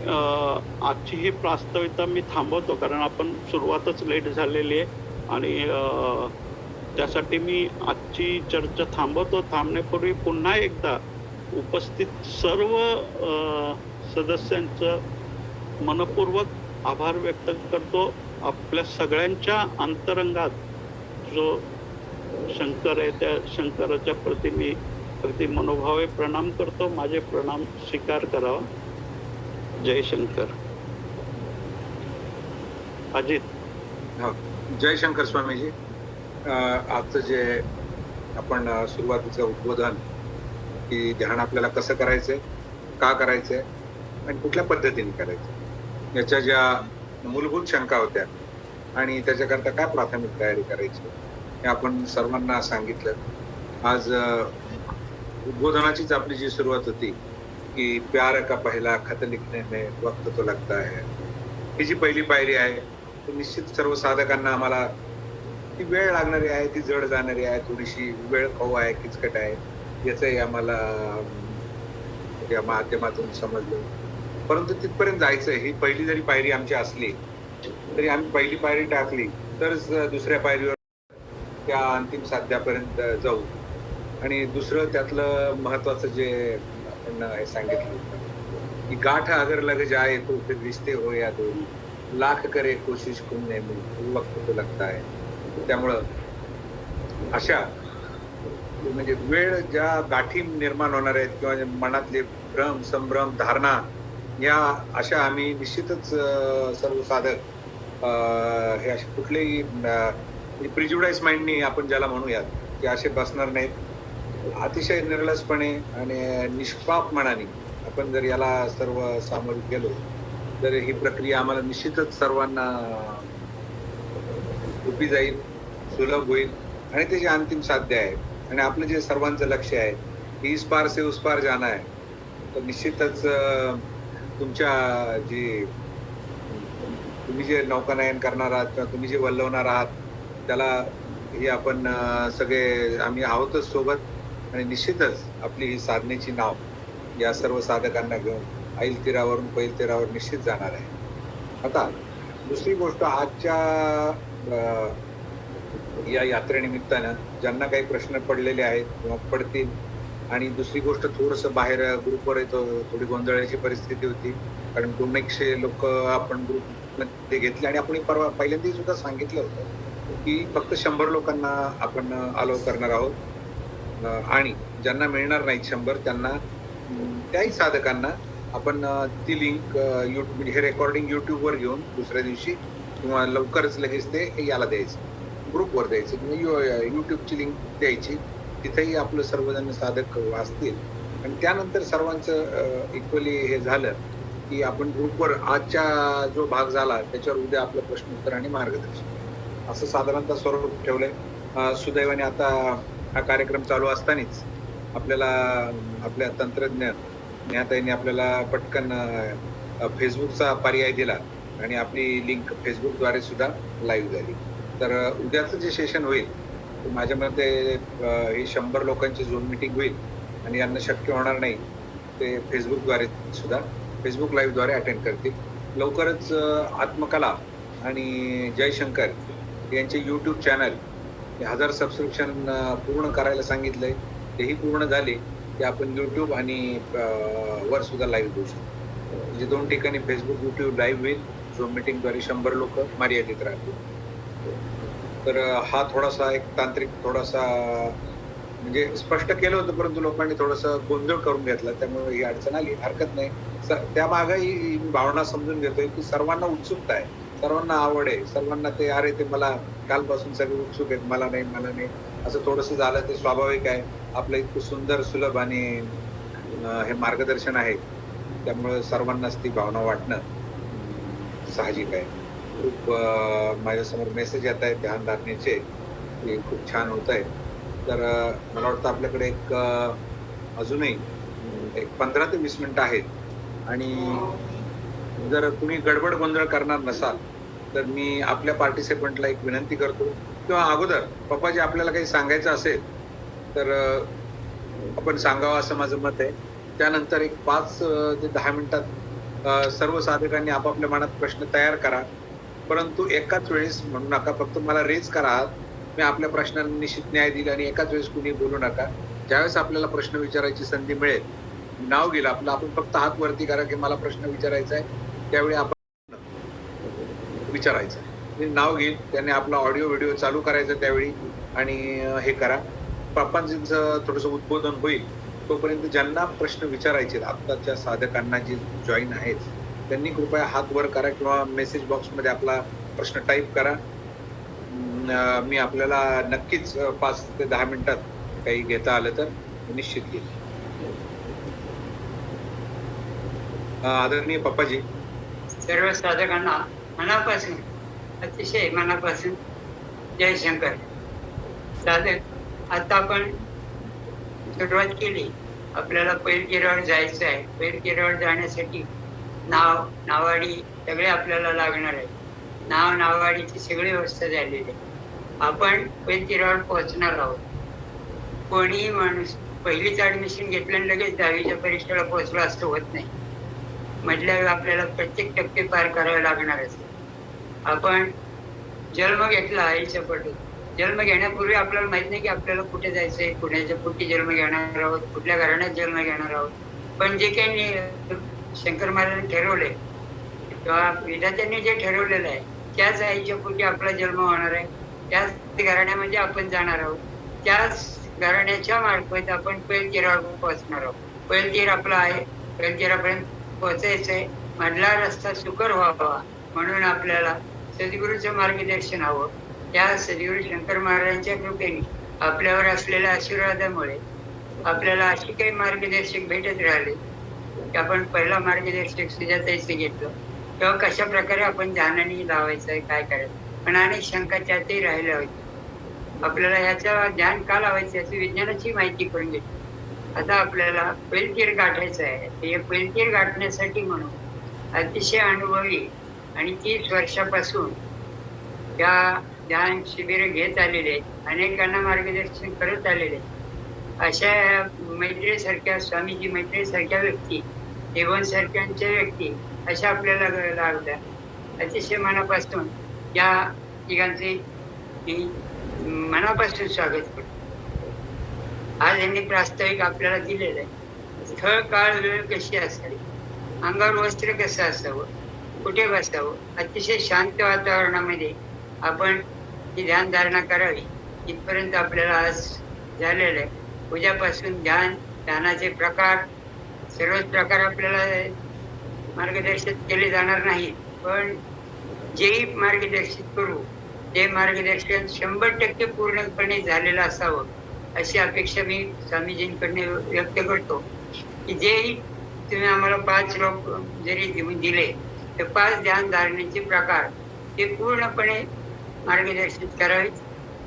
आजची ही प्रास्ताविकता मी थांबवतो, कारण आपण सुरुवातच लेट झालेली आहे आणि त्यासाठी मी आजची चर्चा थांबवतो. थांबण्यापूर्वी पुन्हा एकदा उपस्थित सर्व सदस्यांचं मनपूर्वक आभार व्यक्त करतो. आपल्या सगळ्यांच्या अंतरंगात जो शंकर आहे त्या शंकराच्या प्रती मी अगदी मनोभावे प्रणाम करतो. माझे प्रणाम स्वीकार करावा. जय शंकर. अजित. जय शंकर स्वामीजी. आजचं जे आपण सुरुवातीचं उद्बोधन की ध्यान आपल्याला कसं करायचंय, का करायचंय आणि कुठल्या पद्धतीने करायचं, याच्या ज्या मूलभूत शंका होत्या आणि त्याच्याकरता काय प्राथमिक तयारी करायची हे आपण सर्वांना सांगितलं. आज उद्बोधनाचीच आपली जी सुरुवात होती की प्यार का पहला खत लिखने में वक्त तो लगता है, ही जी पहिली पायरी आहे ती निश्चित सर्व साधकांना आम्हाला ती वेळ लागणारी आहे, ती जड जाणारी आहे, थोडीशी वेळ खाऊ आहे, किचकट आहे, याचंही आम्हाला या माध्यमातून समजलं. परंतु तिथपर्यंत जायचं, ही पहिली जरी पायरी आमची असली तरी आम्ही पहिली पायरी टाकली तरच दुसऱ्या पायरीवर त्या अंतिम साध्यापर्यंत जाऊ. आणि दुसरं त्यातलं महत्वाचं जे आपण हे सांगितलं की गाठ अगर लग जाए तो फिर रिश्ते हो या दूर, लाख करे कोशिश करने में वक्त तो लगता है. त्यामुळं अशा म्हणजे वेळ ज्या गाठी निर्माण होणार आहेत किंवा मनातले भ्रम संभ्रम धारणा या अशा आम्ही निश्चितच सर्व साधक हे असे कुठलेही प्रिज्युडाइज माइंडनी आपण ज्याला म्हणूयात की असे बसणार नाहीत. अतिशय निर्लसपणे आणि निष्पाप मनाने आपण जर याला सर्व सामोरे गेलो तर ही प्रक्रिया आम्हाला निश्चितच सर्वांना सोपी जाईल, सुलभ होईल आणि त्याचे अंतिम साध्य आहे. आणि आपलं जे सर्वांचं लक्ष आहे की इस पार से उस पार जाना आहे, तर निश्चितच तुमच्या जी तुम्ही जे नौकानयन करणार आहात किंवा तुम्ही जे वल्लवणार आहात त्याला ही आपण सगळे आम्ही आहोतच सोबत. आणि निश्चितच आपली ही साधनेची नाव या सर्व साधकांना घेऊन ऐल तीरावरून पैल तीरावर निश्चित जाणार आहे. आता दुसरी गोष्ट, आजच्या या यात्रेनिमित्तानं ज्यांना काही प्रश्न पडलेले आहेत किंवा पडतील, आणि दुसरी गोष्ट थोडंसं बाहेर ग्रुपवर येतो थोडी गोंधळाची परिस्थिती होती, कारण 200 लोक आपण ग्रुपमध्ये घेतले आणि आपण परवा पहिल्यांदा सुद्धा सांगितलं होतं की फक्त 100 लोकांना आपण अलाव करणार आहोत. आणि ज्यांना मिळणार नाहीत 100 त्यांना त्याही साधकांना आपण ती लिंक युट्यूब हे रेकॉर्डिंग युट्यूबवर घेऊन दुसऱ्या दिवशी किंवा लवकरच लगेच ते याला द्यायचं, ग्रुपवर द्यायचं किंवा युट्यूबची लिंक द्यायची. तिथेही आपलं सर्वजण साधक वाचतील आणि त्यानंतर सर्वांचं इक्वली हे झालं की आपण ग्रुपवर आजच्या जो भाग झाला त्याच्यावर उद्या आपलं प्रश्न उत्तर आणि मार्गदर्शन असं साधारणतः स्वरूप ठेवलंय. सुदैवाने आता हा कार्यक्रम चालू असतानाच आपल्याला आपल्या तंत्रज्ञ ज्ञाताईने आपल्याला पटकन फेसबुकचा पर्याय दिला आणि आपली लिंक फेसबुकद्वारे सुद्धा लाईव्ह झाली. तर उद्याचं जे सेशन होईल माझ्या मते ही 100 लोकांची झूम मीटिंग होईल आणि यांना शक्य होणार नाही ते फेसबुकद्वारे सुद्धा फेसबुक लाईव्हद्वारे अटेंड करतील. लवकरच आत्मकला आणि जयशंकर यांचे यूट्यूब चॅनल 1000 सबस्क्रिप्शन पूर्ण करायला सांगितलंय, तेही पूर्ण झाले की आपण यूट्यूब आणि वर सुद्धा लाईव्ह देऊ शकतो. म्हणजे 2 ठिकाणी फेसबुक यूट्यूब लाईव्ह होईल. झूम मीटिंगद्वारे 100 लोक मर्यादित राहतील. तर हा थोडासा एक तांत्रिक थोडासा म्हणजे स्पष्ट केलं होतं, परंतु लोकांनी थोडंसं गोंधळ करून घेतला, त्यामुळे ही अडचण आली. हरकत नाही. त्या मागे ही भावना समजून घेतोय की सर्वांना उत्सुकता आहे, सर्वांना आवड आहे, सर्वांना ते अरे ते मला कालपासून सगळे उत्सुक आहेत, मला नाही असं थोडंसं झालं ते स्वाभाविक आहे. आपलं इतकं सुंदर सुलभ आणि हे मार्गदर्शन आहे, त्यामुळे सर्वांनाच ती भावना वाटणं साहजिक आहे. खूप माझ्यासमोर मेसेज येत आहेत ध्यानधारणेचे, ते खूप छान होत आहे. तर मला वाटतं आपल्याकडे एक अजूनही एक 15 ते 20 मिनिटं आहेत आणि जर कुणी गडबड गोंधळ करणार नसाल तर मी आपल्या पार्टिसिपंटला एक विनंती करतो, किंवा अगोदर पप्पाजी आपल्याला काही सांगायचं असेल तर आपण सांगावं असं माझं मत आहे. त्यानंतर एक 5 ते 10 मिनिटात सर्व साधकांनी आपापल्या मनात प्रश्न तयार करा, परंतु एकाच वेळेस म्हणू नका. फक्त मला रेज करा, मी आपल्या प्रश्नांना निश्चित न्याय दिला आणि एकाच वेळेस कुणी बोलू नका. ज्यावेळेस आपल्याला प्रश्न विचारायची संधी मिळेल, नाव घेईल आपलं, आपण फक्त हात वरती करा की मला प्रश्न विचारायचा आहे, त्यावेळी आपण विचारायचं. नाव घेईल, त्याने आपला ऑडिओ व्हिडिओ चालू करायचा त्यावेळी आणि हे करा. पप्पांचं थोडंसं उद्बोधन होईल, तोपर्यंत ज्यांना प्रश्न विचारायचे आत्ताच्या साधकांना जे जॉईन आहेत त्यांनी कृपया हात वर करा किंवा मेसेज बॉक्समध्ये आपला प्रश्न टाईप करा. मी आपल्याला नक्कीच 5 ते 10 मिनिटात काही घेता आलं तर निश्चित घेईल. आदरणीय पप्पाजी, सर्व साधकांना मनापासून, अतिशय मनापासून जय शंकर. साधक, आता आपण सुरुवात केली. आपल्याला पैलगिरीवर जायचं आहे. पैलगिरीवर जाण्यासाठी नाव, नावाडी सगळे आपल्याला लागणार आहे. नाव, नावाडीची सगळी व्यवस्था झालेली आहे. आपण पैलगिरीवर पोहोचणार आहोत. कोणीही माणूस पहिलीच ऍडमिशन घेतल्याने लगेच 10वीच्या परीक्षेला पोहोचला असं होत नाही. म्हटल्यावर आपल्याला प्रत्येक टप्पे पार करावे लागणार असेल. आपण जन्म घेतला आईच्या पोटी. जन्म घेण्यापूर्वी आपल्याला माहित नाही की आपल्याला कुठे जायचंय, कुणाच्या पोटी जन्म घेणार आहोत, कुठल्या घराण्यात जन्म घेणार आहोत. पण जे काही शंकर महाराजांनी ठरवले किंवा विधात्यांनी जे ठरवलेलं आहे, त्याच आईच्या पोटी आपला जन्म होणार आहे, त्याच घराण्यामध्ये आपण जाणार आहोत, त्याच घराण्याच्या मार्फत आपण पैलगिरीवर पोहोचणार आहोत. पैलगीर आपला आहे, पैलगिरापर्यंत पोहोचायचंय. मधला रस्ता सुकर व्हावा म्हणून आपल्याला सद्गुरूचं मार्गदर्शन हवं. त्या सद्गुरू शंकर महाराजांच्या कृपेने, आपल्यावर असलेल्या आशीर्वादामुळे आपल्याला अशी काही मार्गदर्शक भेटत राहिले की आपण पहिला मार्गदर्शक सुजाताईचं घेतलं, तेव्हा कशा प्रकारे आपण ध्यानाने लावायचं, काय करायचं, पण अनेक शंका त्यातही राहिल्या होत्या. आपल्याला याच्या ध्यान का लावायचं याची विज्ञानाची माहिती करून घेतली. आता आपल्याला पैलगीर गाठायचं आहे. हे पैलगीर गाठण्यासाठी म्हणून अतिशय अनुभवी आणि 30 वर्षापासून या ध्यान शिबिर घेत आलेले आहेत, अनेकांना मार्गदर्शन करत आलेले आहेत. अशा मैत्रीसारख्या, स्वामीजी मैत्रीसारख्या व्यक्ती, देवन सारख्यांच्या व्यक्ती अशा आपल्याला लागल्या. अतिशय मनापासून या तिघांचे मनापासून स्वागत करतो. आज यांनी प्रास्ताविक आपल्याला दिलेलं आहे. स्थळ, काळ, वेळ कशी असावी, अंगावर वस्त्र कसं असावं, कुठे बसावं, अतिशय शांत वातावरणामध्ये आपण ही ध्यानधारणा करावी, इथपर्यंत आपल्याला आज झालेलं आहे. उद्यापासून ध्यानाचे प्रकार, सर्वच प्रकार आपल्याला मार्गदर्शित केले जाणार नाहीत, पण जेही मार्गदर्शित करू ते मार्गदर्शन 100% पूर्णपणे झालेलं असावं अशी अपेक्षा मी स्वामीजींकडनं व्यक्त करतो. की जेही तुम्ही आम्हाला 5 श्लोक जरी देऊन दिले तर 5 ध्यान धारणेचे प्रकार ते पूर्णपणे मार्गदर्शित करावेत.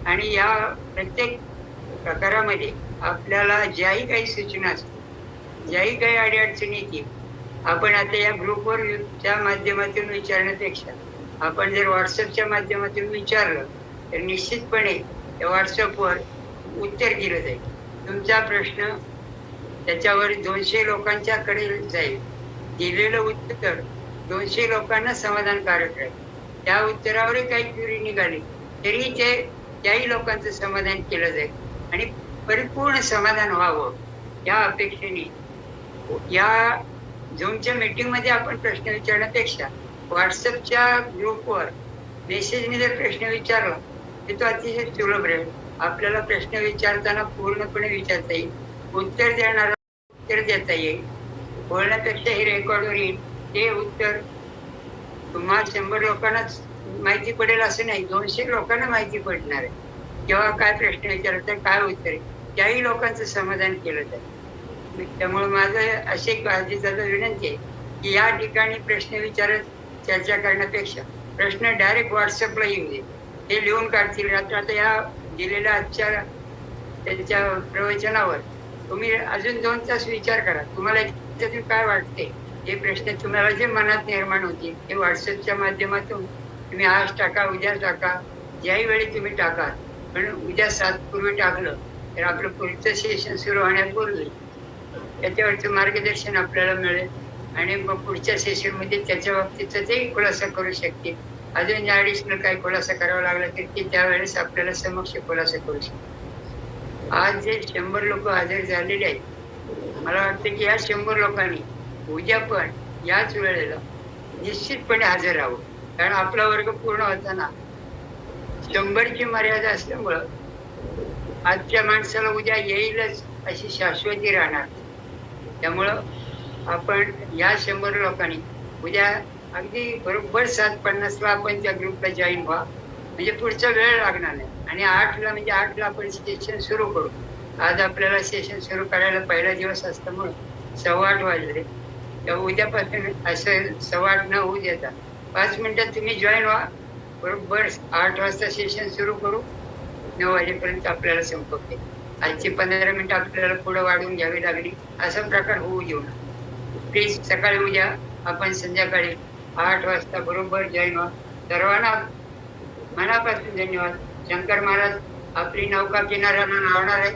आणि या प्रत्येक प्रकारामध्ये आपल्याला ज्याही काही सूचना असतील, ज्याही काही अडीअडचणी येतील, आपण आता या ग्रुपवरच्या माध्यमातून विचारण्यापेक्षा आपण जर व्हॉट्सअपच्या माध्यमातून विचारलं तर निश्चितपणे त्या व्हॉट्सअपवर उत्तर दिलं जाईल. तुमचा प्रश्न त्याच्यावर 200 लोकांच्याकडे जाईल. दिलेलं उत्तर 200 लोकांना समाधानकारक राहील. त्या उत्तरावरही काही क्युरी निघाली तरी त्याही लोकांचं समाधान केलं जाईल आणि परिपूर्ण समाधान व्हावं या अपेक्षेने या झूमच्या मीटिंगमध्ये आपण प्रश्न विचारण्यापेक्षा व्हॉट्सअपच्या ग्रुपवर मेसेजने जर प्रश्न विचारला तर तो अतिशय सुलभ राहील. आपल्याला प्रश्न विचारताना पूर्णपणे विचारता येईल, उत्तर देणारा उत्तर देता येईल. बोलण्यापेक्षा हे रेकॉर्डवर येईल, ते उत्तर तुम्हाला 100 लोकांनाच माहिती पडेल असं नाही, 200 लोकांना माहिती पडणार आहे. जेव्हा काय प्रश्न विचारतात, काय उत्तर आहे, त्याही लोकांचं समाधान केलं जाईल. त्यामुळे माझं अशी काळजीचा विनंती आहे की या ठिकाणी प्रश्न विचारत चर्चा करण्यापेक्षा प्रश्न डायरेक्ट व्हॉट्सअपला येऊ दे, ते लिहून काढतील. आता या दिलेल्या आजच्या त्यांच्या प्रवचनावर तुम्ही अजून 2 तास विचार करा, तुम्हाला त्याच्यातून काय वाटते, हे प्रश्न तुम्हाला जे मनात निर्माण होतील ते व्हॉट्सअपच्या माध्यमातून तुम्ही आज टाका, उद्या टाका, ज्याही वेळी तुम्ही टाका. पण उद्या 7 पूर्वी टाकलं तर आपलं पुढचं सेशन सुरू होण्यापूर्वी त्याच्यावरचं मार्गदर्शन आपल्याला मिळेल आणि मग पुढच्या सेशनमध्ये त्याच्या बाबतीचा तेही खुलासा करू शकतील. अजून ॲडिशनल काही खुलासा करावा लागला तर ते त्यावेळेस आपल्याला समक्ष खुलासा करू शकतील. आज जे 100 लोक हजर झालेले आहेत, मला वाटतं की या 100 लोकांनी उद्या पण याच वेळेला निश्चितपणे हजर राहावं, कारण आपला वर्ग पूर्ण होताना 100ची मर्यादा असल्यामुळं आजच्या माणसाला उद्या येईलच अशी शाश्वती राहणार. त्यामुळं आपण या 100 लोकांनी उद्या अगदी बरोबर 7:50ला आपण त्या ग्रुपला जॉईन व्हा, म्हणजे पुढचा वेळ लागणार नाही. आणि 8ला म्हणजे 8ला आपण सेशन सुरू करू. आज आपल्याला सेशन सुरू करायला पहिला दिवस असल्यामुळे 8:15 वाजले. तर उद्यापासून असं 8:15 न होऊ देता 5 मिनिटात तुम्ही जॉईन व्हा. बरोबर 8 वाजता सेशन सुरू करू, 9 वाजेपर्यंत आपल्याला संपवते. आजची 15 मिनिटं आपल्याला पुढे वाढवून घ्यावी लागली, असा प्रकार होऊ देऊ नका. प्लीज सकाळी उद्या आपण संध्याकाळी 8 वाजता बरोबर जॉईन व्हा. सर्वांना मनापासून धन्यवाद. शंकर महाराज आपली नौका किनाऱ्याला लावणार आहे,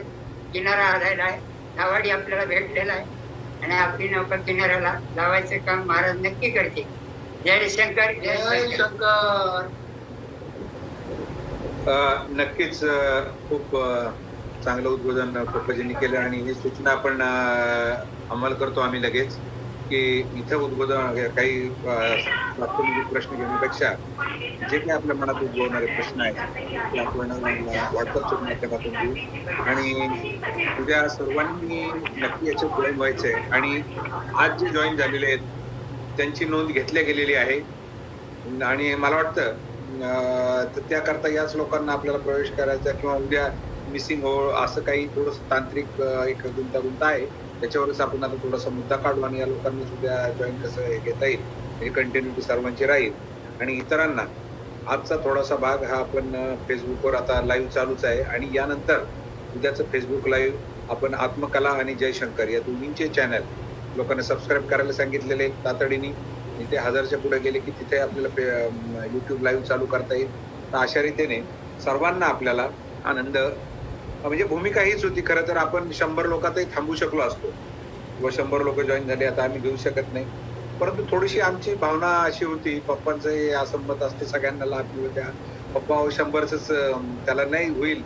किनारा आलेला आहे, नावाडी आपल्याला भेटलेला आहे आणि आपली नौका किनाऱ्याला लावायचं काम महाराज नक्की करते. जय शंकर, जय शंकर. नक्कीच खूप चांगलं उद्बोधन पप्पाजींनी केलं आणि ही सूचना आपण अंमल करतो आम्ही लगेच, की इथं उद्बोधन काही प्राथमिक प्रश्न घेण्यापेक्षा जे काही आपल्या मनात उद्भवणारे प्रश्न आहेत ते आपण व्हॉट्सअपच्या माध्यमातून देऊ. आणि उद्या सर्वांनी नक्की याच्यात जॉईन व्हायचंय. आणि आज जे जॉईन झालेले आहेत त्यांची नोंद घेतल्या गेलेली आहे आणि मला वाटतं त्याकरता याच लोकांना आपल्याला प्रवेश करायचा किंवा उद्या मिसिंग हो असं काही थोडंसं तांत्रिक एक गुंतागुंत आहे, त्याच्यावरच आपण आता थोडासा मुद्दा काढू आणि या लोकांनी सुद्धा जॉईन कसं घेता येईल म्हणजे कंटिन्युटी सर्वांची राहील. आणि इतरांना आजचा थोडासा भाग हा आपण फेसबुकवर आता लाईव्ह चालूच आहे आणि यानंतर उद्याचं फेसबुक लाईव्ह आपण आत्मकला आणि जयशंकर या दोन्हींचे चॅनल लोकांना सबस्क्राईब करायला सांगितलेले तातडीने. तिथे 1000च्या पुढे गेले की तिथे आपल्याला युट्यूब लाईव्ह चालू करता येईल. तर अशा रीतीने सर्वांना आपल्याला आनंद म्हणजे भूमिका हीच होती. खरं तर आपण 100 लोकातही थांबू शकलो असतो किंवा 100 लोक जॉईन झाले आता आम्ही घेऊ शकत नाही, परंतु थोडीशी आमची भावना अशी होती, पप्पांचं असंमत असते सगळ्यांना लाभ मिळू द्या, पप्पा 100च त्याला नाही होईल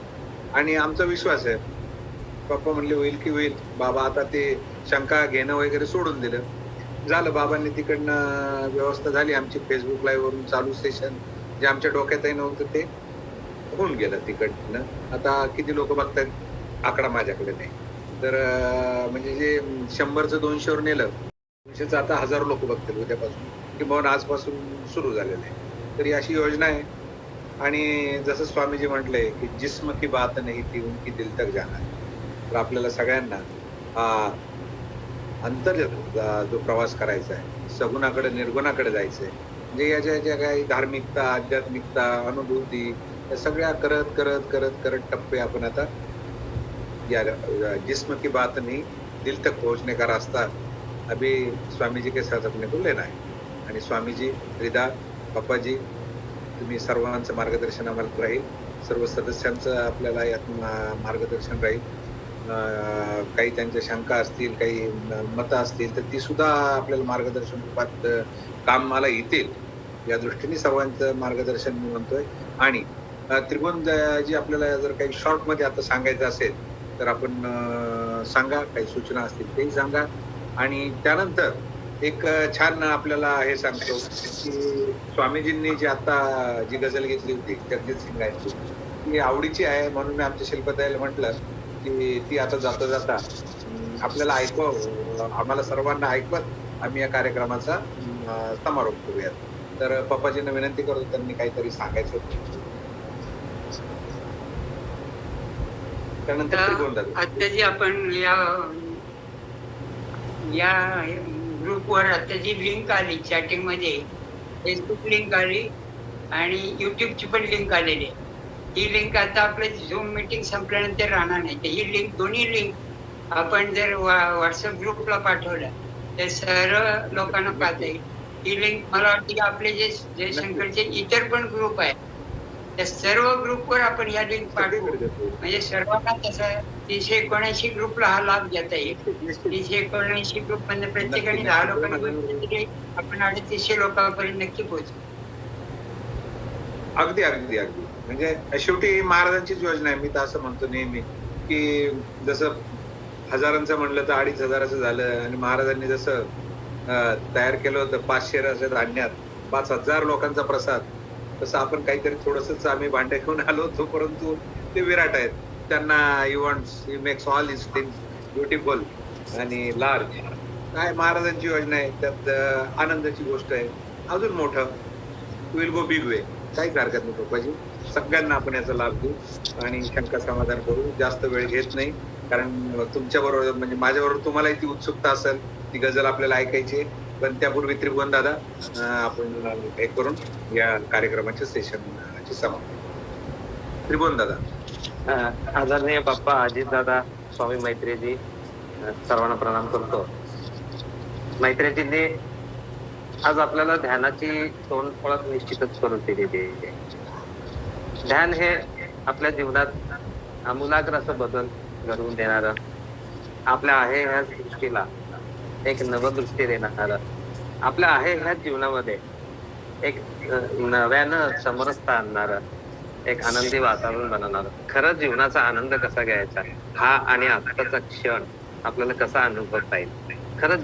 आणि आमचा विश्वास आहे. पप्पा म्हणले होईल की होईल. बाबा आता ते शंका घेणं वगैरे सोडून दिलं, झालं. बाबांनी तिकडनं व्यवस्था झाली आमची फेसबुक लाईव्ह वरून चालू सेशन जे आमच्या डोक्यातही नव्हतं ते होऊन गेलं तिकडनं. आता किती लोक बघतात आकडा माझ्याकडे नाही, तर म्हणजे जे 100चं 200वर नेलं 200चं आता 1000 लोक बघतील उद्यापासून किंवा आजपासून सुरू झालेलं आहे. तर ही अशी योजना आहे. आणि जसं स्वामीजी म्हटलंय की जिस्म की बात नाही ती उनकी दिल तक जाणार. तर आपल्याला सगळ्यांना अंतर्गत जो प्रवास करायचा आहे, सगुणाकडे निर्गुणाकडे जायचंय, म्हणजे याच्या ज्या काही धार्मिकता, आध्यात्मिकता, अनुभूती या सगळ्या करत करत करत करत टप्पे आपण आता या जिस्म की बात नहीं दिल तक पहुंचने का रास्ता अभी स्वामीजी के साथ अपने को लेना है. आणि स्वामीजी, रिदा, पप्पाजी तुम्ही सर्वांचं मार्गदर्शन आम्हाला राहील, सर्व सदस्यांचं आपल्याला यात मार्गदर्शन राहील. काही त्यांच्या शंका असतील, काही मतं असतील तर ती सुद्धा आपल्याला मार्गदर्शन रूपात कामाला येतील या दृष्टीने सर्वांचं मार्गदर्शन मी म्हणतोय. आणि त्रिभुवन जी आपल्याला जर काही शॉर्ट मध्ये आता सांगायचं असेल तर आपण सांगा, काही सूचना असतील तेही सांगा. आणि त्यानंतर एक छान आपल्याला हे सांगतो की स्वामीजींनी जी आता जी गझल घेतली होती जगजित सिंग यांची, ती आवडीची आहे म्हणून मी आमच्या शिल्पताईला म्हटलं की ती आता जाता जाता आपल्याला आम्हाला सर्वांना ऐकवत आम्ही या कार्यक्रमाचा समारोप करूयात. तर पप्पाजींना विनंती करतो, त्यांनी काहीतरी सांगायचं होतं. त्यानंतर त्रिभुवन दादा. आता जी आपण या ग्रुपवर आता जी लिंक आली चॅटिंग मध्ये, फेसबुक लिंक आली आणि युट्यूबची पण लिंक आलेली आहे. ही लिंक आता आपलं झूम मीटिंग संपल्यानंतर राहणार नाही. तर ही लिंक, दोन्ही लिंक आपण जर व्हॉट्सअप ग्रुपला पाठवल्या तर सर्व लोकांना पाहता येईल. ही लिंक मला वाटते की आपले जे जयशंकरचे इतर पण ग्रुप आहेत त्या सर्व ग्रुपवर आपण ह्या लिंक पाठवू, म्हणजे सर्वांना तसा 379 ग्रुपला हा लाभ घेता येईल. 379 ग्रुप म्हणजे प्रत्येकाने 10 लोकांनी आपण 350 लोकांपर्यंत नक्की पोहोचू. अगदी अगदी अगदी म्हणजे शेवटी महाराजांचीच योजना आहे. मी तर असं म्हणतो नेहमी की जसं हजारांचं म्हणलं तर 2500 झालं आणि महाराजांनी जसं तयार केलं होतं 500 रस धान्यात 5000 लोकांचा प्रसाद, तसं आपण काहीतरी थोडंसंच आम्ही भांडे घेऊन आलो होतो, परंतु ते विराट आहेत. त्यांना you makes all this things beautiful आणि लार्ज. काय महाराजांची योजना आहे, त्यात आनंदाची गोष्ट आहे. अजून मोठं विल गो बिग वे. काहीच हरकत नाही पप्पाजी, सगळ्यांना आपण याचा लाभ देऊ आणि शंका समाधान करू. जास्त वेळ घेत नाही, कारण तुमच्या बरोबर म्हणजे माझ्याबरोबर तुम्हालाही ती उत्सुकता असेल, ती गझल आपल्याला ऐकायची. पण त्यापूर्वी त्रिभुवन दादा आपण हे करून या कार्यक्रमाच्या सेशनची समाप्ती. त्रिभुवन दादा. आदरणीय बाप्पा, अजित दादा, स्वामी मैत्रेयजी, सर्वांना प्रणाम करतो. मैत्रेयजींनी आज आपल्याला ध्यानाची तोंड ओळख निश्चितच करून दिलेली आहे. ध्यान हे आपल्या जीवनात आमूलाग्र असं बदल घडवून देणारं, आपल्या आहे ह्या सृष्टीला एक नवदृष्टी देणारं, आपल्या आहे ह्या जीवनामध्ये एक नव्यानं समरसता आणणारं, एक आनंदी वातावरण बनवणारं. खरं जीवनाचा आनंद कसा घ्यायचा हा आणि आत्ताचा क्षण आपल्याला कसा अनुभवता येईल. खरंच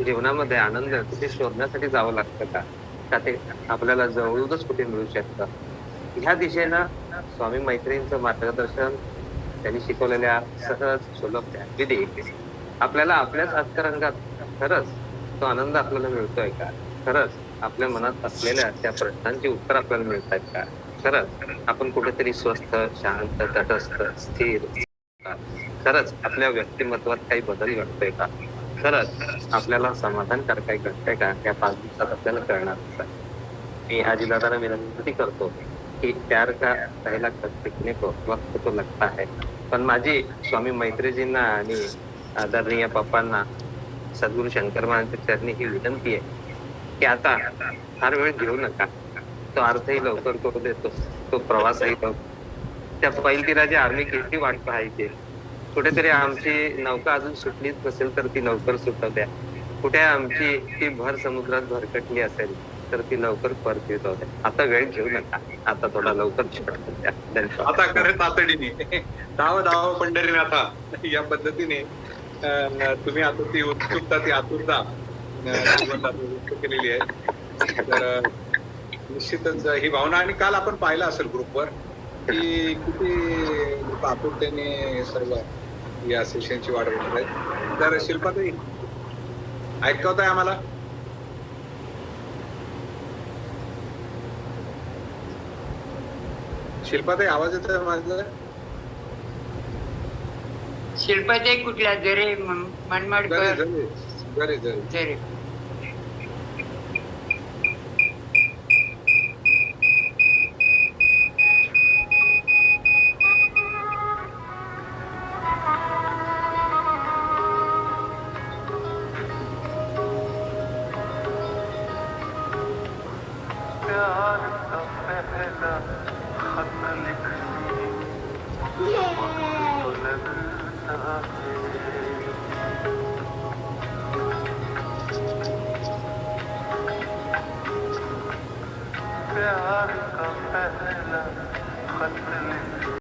जीवनामध्ये आनंद कुठे शोधण्यासाठी जावं लागतं का ते आपल्याला जवळूनच कुठे मिळू शकतं. ह्या दिशेनं स्वामी मैत्रिणींचं मार्गदर्शन, त्यांनी शिकवलेल्या सहज सुलभ विधी आपल्याला आपल्याच अंतरंगात खरंच तो आनंद आपल्याला मिळतोय का? खरंच आपल्या मनात असलेल्या त्या प्रश्नांची उत्तर आपल्याला मिळत आहेत का? खरंच आपण कुठेतरी स्वस्थ, शांत, तटस्थ, स्थिर, खरंच आपल्या व्यक्तिमत्वात काही बदल घडतोय का? खरंच आपल्याला समाधानकारक काही घडतंय का? या 5 दिवसात आपल्याला कळणार. मी आजीदादांना विनंती करतो की प्यार का पहला कद सीखने को वक्त तो लगता है. पण माझी स्वामी मैत्रेयजींना आणि आदरणीय पप्पांना सद्गुरू शंकर महाराजांच्या चरणी ही विनंती आहे की आता फार वेळ घेऊ नका. तो अर्थही लवकर करू देतो, तो प्रवासही करतो. त्या पैलतीराची आम्ही किती वाट पाहायची. कुठेतरी आमची नौका अजून सुटलीच नसेल तर ती लवकर सुटू द्या. कुठे आमची ती भर समुद्रात भरकटली असेल तर ती लवकर परत येत होते. आता वेळ घेऊ नका, आता थोडा लवकर सुटू द्या. आता खरं तातडीने धाव पंढरीनाथा या पद्धतीने तुम्ही आता ती उत्सुकता, ती आतुरता व्यक्त केलेली आहे. तर निश्चितच ही भावना, आणि काल आपण पाहिलं असेल ग्रुपवर की किती आतुरतेने सर्व या सेशनची वाट बघत आहेत. तर शिल्पाताई ऐकवताय आम्हाला? शिल्पाताई आवाज येतोय माझा? शिल्पाताई कुठल्या? जरे मनमाडकर जरे. प्यार का पहला खत लिखना